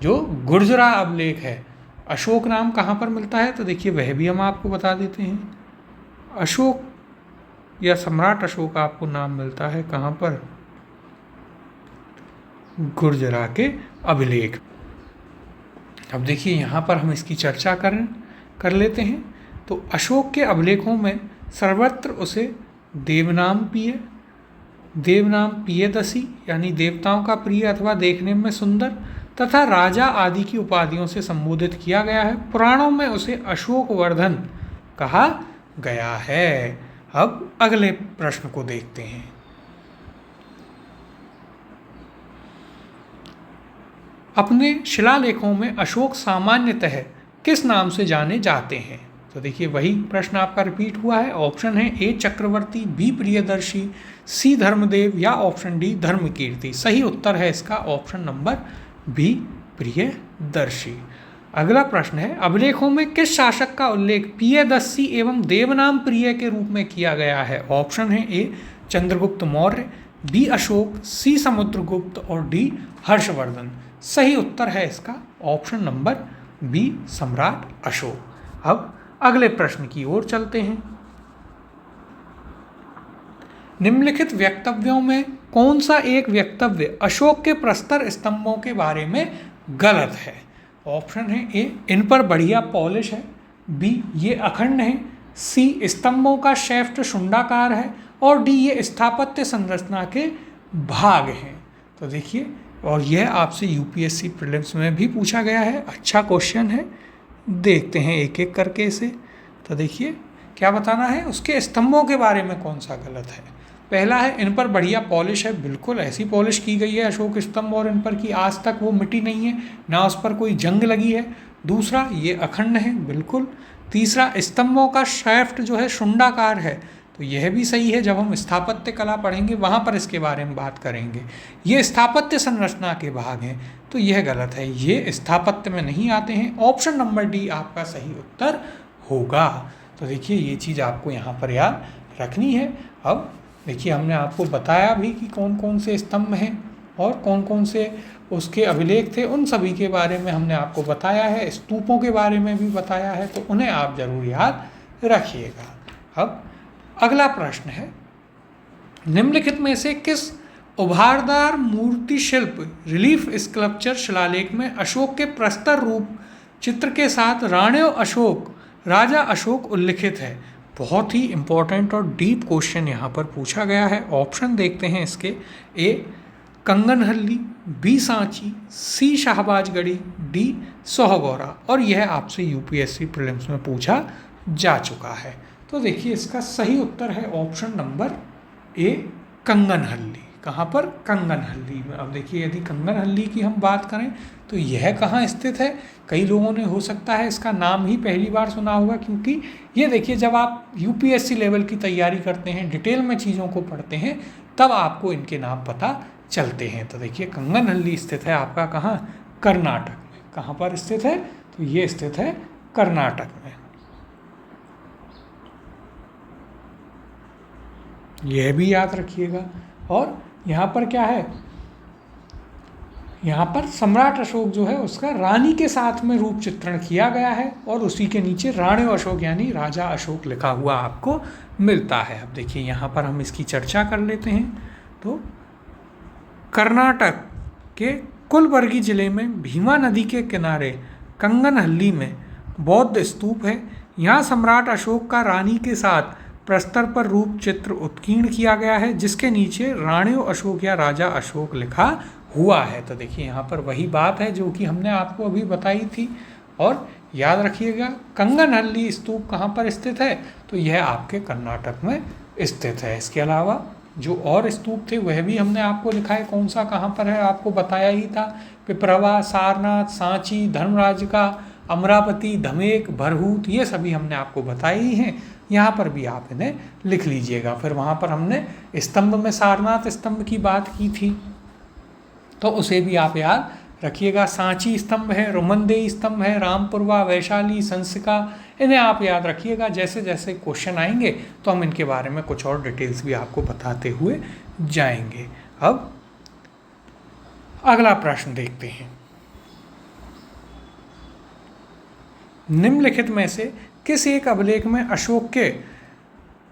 जो गुर्जरा अभिलेख है। अशोक नाम कहाँ पर मिलता है, तो देखिए वह भी हम आपको बता देते हैं। अशोक या सम्राट अशोक आपको नाम मिलता है कहाँ पर, गुर्जरा के अभिलेख। अब देखिए यहाँ पर हम इसकी चर्चा कर लेते हैं। तो अशोक के अभिलेखों में सर्वत्र उसे देवनाम प्रियदर्शी यानी देवताओं का प्रिय अथवा देखने में सुंदर तथा राजा आदि की उपाधियों से संबोधित किया गया है। पुराणों में उसे अशोक वर्धन कहा गया है। अब अगले प्रश्न को देखते हैं। अपने शिलालेखों में अशोक सामान्यतः किस नाम से जाने जाते हैं, तो देखिए वही प्रश्न आपका रिपीट हुआ है। ऑप्शन है ए चक्रवर्ती, बी प्रियदर्शी, सी धर्मदेव या ऑप्शन डी धर्मकीर्ति। सही उत्तर है इसका ऑप्शन नंबर बी प्रियदर्शी। अगला प्रश्न है, अभिलेखों में किस शासक का उल्लेख प्रियदर्शी एवं देवनाम प्रिय के रूप में किया गया है। ऑप्शन है ए चंद्रगुप्त मौर्य, बी अशोक, सी समुद्रगुप्त और डी हर्षवर्धन। सही उत्तर है इसका ऑप्शन नंबर बी सम्राट अशोक। अब अगले प्रश्न की ओर चलते हैं। निम्नलिखित वक्तव्यों में कौन सा एक वक्तव्य अशोक के प्रस्तर स्तंभों के बारे में गलत है। ऑप्शन है ए इन पर बढ़िया पॉलिश है, बी ये अखंड है, सी स्तंभों का शेफ्ट शुंडाकार है और डी ये स्थापत्य संरचना के भाग हैं। तो देखिए, और यह आपसे यूपीएससी प्रीलिम्स में भी पूछा गया है। अच्छा क्वेश्चन है, देखते हैं एक एक करके इसे। तो देखिए क्या बताना है, उसके स्तंभों के बारे में कौन सा गलत है। पहला है इन पर बढ़िया पॉलिश है, बिल्कुल ऐसी पॉलिश की गई है अशोक स्तंभ और इन पर कि आज तक वो मिटी नहीं है, ना उस पर कोई जंग लगी है। दूसरा, ये अखंड है, बिल्कुल। तीसरा, स्तंभों का शेफ्ट जो है शुंडाकार है, तो यह भी सही है। जब हम स्थापत्य कला पढ़ेंगे वहाँ पर इसके बारे में बात करेंगे। ये स्थापत्य संरचना के भाग हैं, तो यह गलत है, ये स्थापत्य में नहीं आते हैं। ऑप्शन नंबर डी आपका सही उत्तर होगा। तो देखिए ये चीज़ आपको यहाँ पर याद रखनी है। अब देखिए हमने आपको बताया भी कि कौन कौन से स्तंभ हैं और कौन कौन से उसके अभिलेख थे, उन सभी के बारे में हमने आपको बताया है। स्तूपों के बारे में भी बताया है, तो उन्हें आप जरूर याद रखिएगा। अब अगला प्रश्न है, निम्नलिखित में से किस उभारदार मूर्ति शिल्प रिलीफ स्कल्पचर शिलालेख में अशोक के प्रस्तर रूप चित्र के साथ राजा अशोक उल्लिखित है। बहुत ही इंपॉर्टेंट और डीप क्वेश्चन यहाँ पर पूछा गया है। ऑप्शन देखते हैं इसके, ए कंगनहल्ली, बी सांची, सी शाहबाजगढ़ी, डी सोहगौरा। और यह आपसे यूपीएससी प्रीलिम्स में पूछा जा चुका है। तो देखिए इसका सही उत्तर है ऑप्शन नंबर ए कंगनहल्ली। कहाँ पर, कंगनहल्ली में। अब देखिए यदि कंगनहल्ली की हम बात करें तो यह कहाँ स्थित है, कई लोगों ने हो सकता है इसका नाम ही पहली बार सुना होगा, क्योंकि ये देखिए जब आप यूपीएससी लेवल की तैयारी करते हैं, डिटेल में चीज़ों को पढ़ते हैं, तब आपको इनके नाम पता चलते हैं। तो देखिए कंगनहल्ली स्थित है आपका कहाँ, कर्नाटक में। कहाँ पर स्थित है, तो ये स्थित है कर्नाटक में। यह भी याद रखिएगा। और यहाँ पर क्या है, यहाँ पर सम्राट अशोक जो है उसका रानी के साथ में रूप चित्रण किया गया है और उसी के नीचे राणे अशोक यानी राजा अशोक लिखा हुआ आपको मिलता है। अब देखिए यहाँ पर हम इसकी चर्चा कर लेते हैं। तो कर्नाटक के कुलबर्गी जिले में भीमा नदी के किनारे कंगनहल्ली में बौद्ध स्तूप है। यहाँ सम्राट अशोक का रानी के साथ प्रस्तर पर रूप चित्र उत्कीर्ण किया गया है, जिसके नीचे राणियों अशोक या राजा अशोक लिखा हुआ है। तो देखिए यहाँ पर वही बात है जो कि हमने आपको अभी बताई थी। और याद रखिएगा, कंगनहल्ली स्तूप कहाँ पर स्थित है, तो यह आपके कर्नाटक में स्थित है। इसके अलावा जो और स्तूप थे वह भी हमने आपको लिखा है, कौन सा कहाँ पर है आपको बताया ही था। पिपरवा, सारनाथ, सांची, धर्मराज का, अमरावती, धमेक, भरहूत, ये सभी हमने आपको बताए ही हैं। यहाँ पर भी आप इन्हें लिख लीजिएगा। फिर वहाँ पर हमने स्तंभ में सारनाथ स्तंभ की बात की थी, तो उसे भी आप याद रखिएगा। सांची स्तंभ है, रुमनदेई स्तंभ है, रामपुरवा, वैशाली, संसिका, इन्हें आप याद रखिएगा। जैसे जैसे क्वेश्चन आएंगे तो हम इनके बारे में कुछ और डिटेल्स भी आपको बताते हुए जाएंगे। अब अगला प्रश्न देखते हैं। निम्नलिखित में से किस एक अभिलेख में अशोक के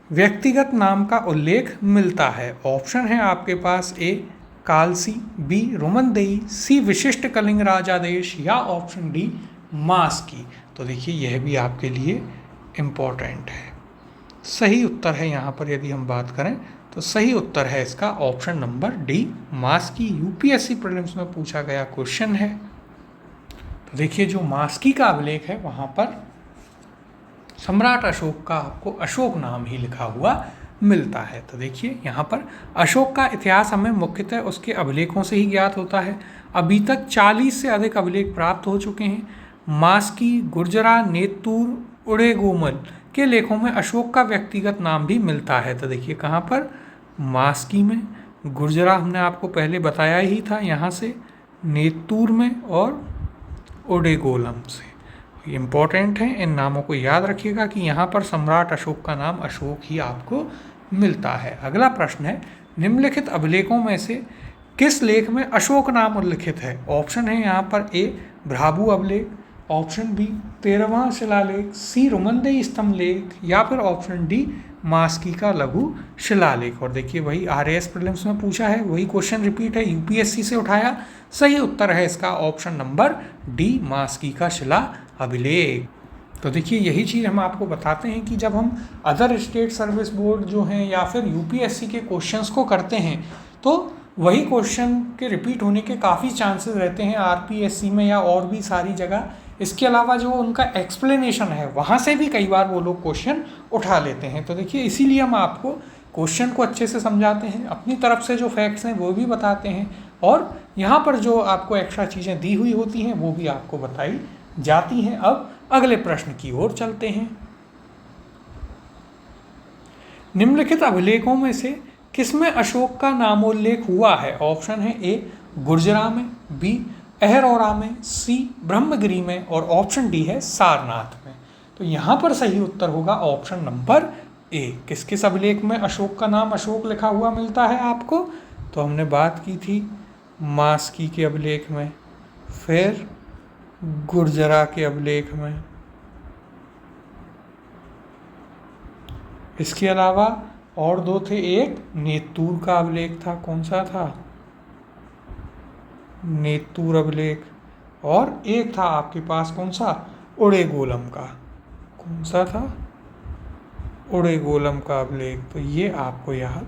व्यक्तिगत नाम का उल्लेख मिलता है? ऑप्शन है आपके पास ए कालसी, बी रुमनदेई, सी विशिष्ट कलिंग राजादेश, या ऑप्शन डी मास्की। तो देखिए यह भी आपके लिए इम्पोर्टेंट है। सही उत्तर है यहाँ पर यदि हम बात करें तो सही उत्तर है इसका ऑप्शन नंबर डी मास्की। यूपीएससी प्रीलिम्स में पूछा गया क्वेश्चन है। तो देखिए जो मास्की का अभिलेख है वहाँ पर सम्राट अशोक का आपको अशोक नाम ही लिखा हुआ मिलता है। तो देखिए यहाँ पर अशोक का इतिहास हमें मुख्यतः उसके अभिलेखों से ही ज्ञात होता है। अभी तक 40 से अधिक अभिलेख प्राप्त हो चुके हैं। मास्की, गुर्जरा, नेतूर, उड़ेगोमल के लेखों में अशोक का व्यक्तिगत नाम भी मिलता है। तो देखिए कहाँ पर, मास्की में, गुर्जरा हमने आपको पहले बताया ही था यहाँ से, नेतूर में और उड़ेगोलम से। इम्पॉर्टेंट है, इन नामों को याद रखिएगा कि यहाँ पर सम्राट अशोक का नाम अशोक ही आपको मिलता है। अगला प्रश्न है, निम्नलिखित अभिलेखों में से किस लेख में अशोक नाम उल्लिखित है? ऑप्शन है यहाँ पर ए भ्राभू अभिलेख, ऑप्शन बी 13वां शिलालेख, सी रुमनदेई स्तंभ लेख, या फिर ऑप्शन डी मास्की का लघु शिलालेख। और देखिए वही आरएएस प्रीलिम्स में पूछा है, वही क्वेश्चन रिपीट है, यूपीएससी से उठाया। सही उत्तर है इसका ऑप्शन नंबर डी मास्की का शिला अभिलेख। तो देखिए यही चीज़ हम आपको बताते हैं कि जब हम अदर स्टेट सर्विस बोर्ड जो हैं या फिर यूपीएससी के क्वेश्चंस को करते हैं तो वही क्वेश्चन के रिपीट होने के काफ़ी चांसेस रहते हैं आरपीएससी में या और भी सारी जगह। इसके अलावा जो उनका एक्सप्लेनेशन है वहाँ से भी कई बार वो लोग क्वेश्चन उठा लेते हैं। तो देखिए इसीलिए हम आपको क्वेश्चन को अच्छे से समझाते हैं, अपनी तरफ से जो फैक्ट्स हैं वो भी बताते हैं, और यहाँ पर जो आपको एक्स्ट्रा चीज़ें दी हुई होती हैं वो भी आपको बताई जाती हैं। अब अगले प्रश्न की ओर चलते हैं। निम्नलिखित अभिलेखों में से किसमें अशोक का नामोल्लेख हुआ है? ऑप्शन है ए गुर्जरा में, बी अहरौरा में, सी ब्रह्मगिरी में, और ऑप्शन डी है सारनाथ में। तो यहाँ पर सही उत्तर होगा ऑप्शन नंबर ए। किस किस अभिलेख में अशोक का नाम अशोक लिखा हुआ मिलता है आपको? तो हमने बात की थी मास्की के अभिलेख में, फिर गुर्जरा के अभिलेख में, इसके अलावा और दो थे, एक नेतूर का अभिलेख था, कौन सा था, नेतूर अभिलेख, और एक था आपके पास कौन सा, उड़ेगोलम का, कौन सा था, उड़ेगोलम का अभिलेख। तो ये आपको याद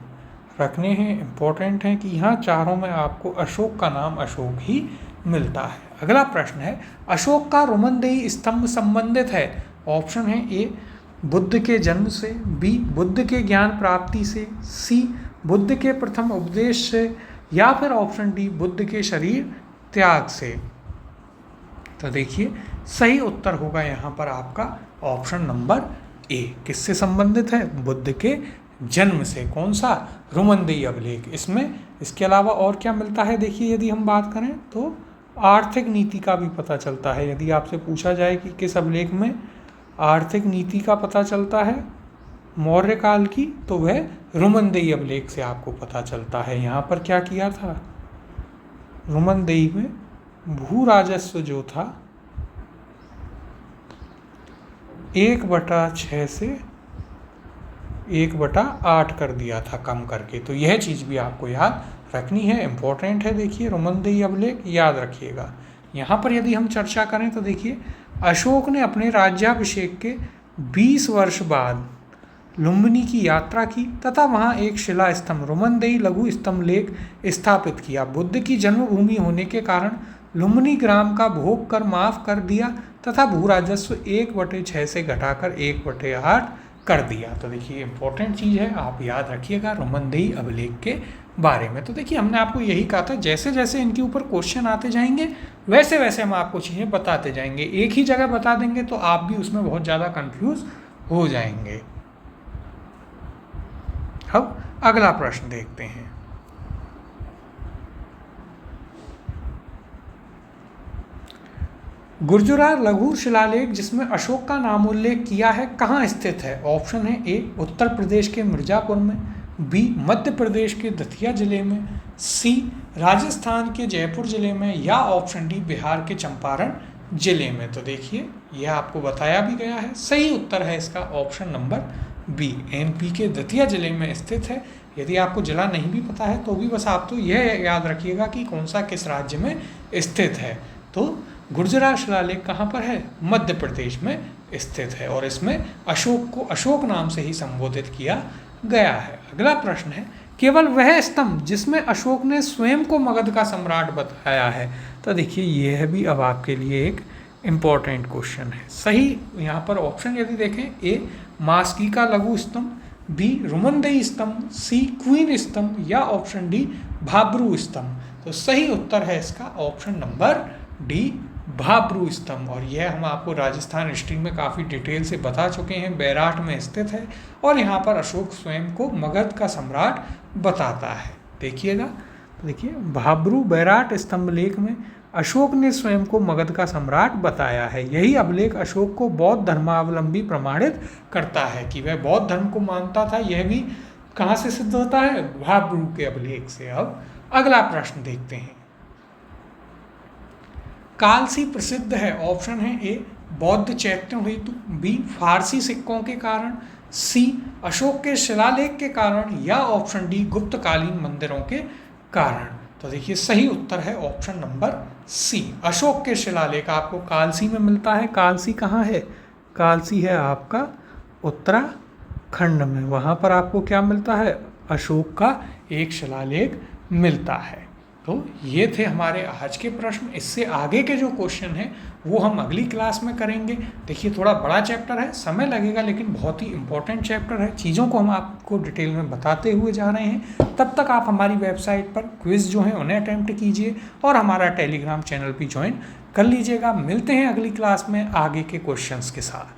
रखने हैं, इम्पोर्टेंट हैं कि यहाँ चारों में आपको अशोक का नाम अशोक ही मिलता है। अगला प्रश्न है, अशोक का रुमनदेई स्तंभ संबंधित है? ऑप्शन है ए बुद्ध के जन्म से, बी बुद्ध के ज्ञान प्राप्ति से, सी बुद्ध के प्रथम उपदेश से, या फिर ऑप्शन डी बुद्ध के शरीर त्याग से। तो देखिए सही उत्तर होगा यहाँ पर आपका ऑप्शन नंबर ए। किससे संबंधित है? बुद्ध के जन्म से। कौन सा? रुमनदेई अभिलेख। इसमें इसके अलावा और क्या मिलता है? देखिए यदि हम बात करें तो आर्थिक नीति का भी पता चलता है। यदि आपसे पूछा जाए कि किस अभिलेख में आर्थिक नीति का पता चलता है मौर्य काल की, तो वह रुमनदेई अभिलेख से आपको पता चलता है। यहाँ पर क्या किया था? रुमनदेई में भू राजस्व जो था 1/6 से 1/8 कर दिया था कम करके। तो यह चीज़ भी आपको याद रखनी है, इम्पोर्टेंट है। देखिए रुमनदेई अभिलेख याद रखिएगा। यहाँ पर यदि हम चर्चा करें तो देखिए, अशोक ने अपने राज्याभिषेक के 20 वर्ष बाद लुम्बिनी की यात्रा की तथा वहाँ एक शिला स्तंभ रुमनदेई लघु स्तंभ लेख स्थापित किया। बुद्ध की जन्मभूमि होने के कारण लुम्बिनी ग्राम का भोग कर माफ कर दिया तथा भू राजस्व 1/6 से घटाकर 1/8 कर दिया। तो देखिए इंपॉर्टेंट चीज़ है, आप याद रखिएगा रुमनदेई अभिलेख के बारे में। तो देखिए हमने आपको यही कहा था, जैसे जैसे इनके ऊपर क्वेश्चन आते जाएंगे वैसे वैसे हम आपको चीज़ें बताते जाएंगे। एक ही जगह बता देंगे तो आप भी उसमें बहुत ज़्यादा कंफ्यूज हो जाएंगे। अब अगला प्रश्न देखते हैं। गुर्जरार लघु शिलालेख जिसमें अशोक का नाम उल्लेख किया है कहाँ स्थित है? ऑप्शन है ए उत्तर प्रदेश के मिर्जापुर में, बी मध्य प्रदेश के दतिया जिले में, सी राजस्थान के जयपुर जिले में, या ऑप्शन डी बिहार के चंपारण जिले में। तो देखिए यह आपको बताया भी गया है, सही उत्तर है इसका ऑप्शन नंबर बी, एमपी के दतिया जिले में स्थित है। यदि आपको जिला नहीं भी पता है तो भी बस आप तो यह याद रखिएगा कि कौन सा किस राज्य में स्थित है। तो गुर्जरार शिलालेख कहाँ पर है? मध्य प्रदेश में स्थित है और इसमें अशोक को अशोक नाम से ही संबोधित किया गया है। अगला प्रश्न है, केवल वह स्तंभ जिसमें अशोक ने स्वयं को मगध का सम्राट बताया है। तो देखिए यह भी अब आपके लिए एक इम्पॉर्टेंट क्वेश्चन है। सही यहाँ पर ऑप्शन यदि देखें, ए मास्की का लघु स्तंभ, बी रुमनदेई स्तंभ, सी क्वीन स्तंभ, या ऑप्शन डी भाब्रू स्तंभ। तो सही उत्तर है इसका ऑप्शन नंबर डी भाब्रू स्तंभ। और यह हम आपको राजस्थान हिस्ट्री में काफ़ी डिटेल से बता चुके हैं, बैराट में स्थित है और यहाँ पर अशोक स्वयं को मगध का सम्राट बताता है। देखिएगा, तो देखिए भाब्रू बैराट स्तंभ लेख में अशोक ने स्वयं को मगध का सम्राट बताया है। यही अभिलेख अशोक को बौद्ध धर्मावलंबी प्रमाणित करता है कि वह बौद्ध धर्म को मानता था। यह भी कहाँ से सिद्ध होता है? भाब्रू के अभिलेख से। अब अगला प्रश्न देखते हैं। कालसी प्रसिद्ध है, ऑप्शन है ए बौद्ध चैत्यों हेतु, बी फारसी सिक्कों के कारण, सी अशोक के शिलालेख के कारण, या ऑप्शन डी गुप्तकालीन मंदिरों के कारण। तो देखिए सही उत्तर है ऑप्शन नंबर सी, अशोक के शिलालेख आपको कालसी में मिलता है। कालसी कहाँ है? कालसी है आपका उत्तराखंड में। वहाँ पर आपको क्या मिलता है? अशोक का एक शिलालेख मिलता है। तो ये थे हमारे आज के प्रश्न। इससे आगे के जो क्वेश्चन हैं वो हम अगली क्लास में करेंगे। देखिए थोड़ा बड़ा चैप्टर है, समय लगेगा, लेकिन बहुत ही इंपॉर्टेंट चैप्टर है। चीज़ों को हम आपको डिटेल में बताते हुए जा रहे हैं। तब तक आप हमारी वेबसाइट पर क्विज़ जो हैं उन्हें अटैम्प्ट कीजिए और हमारा टेलीग्राम चैनल भी ज्वाइन कर लीजिएगा। मिलते हैं अगली क्लास में आगे के क्वेश्चंस के साथ।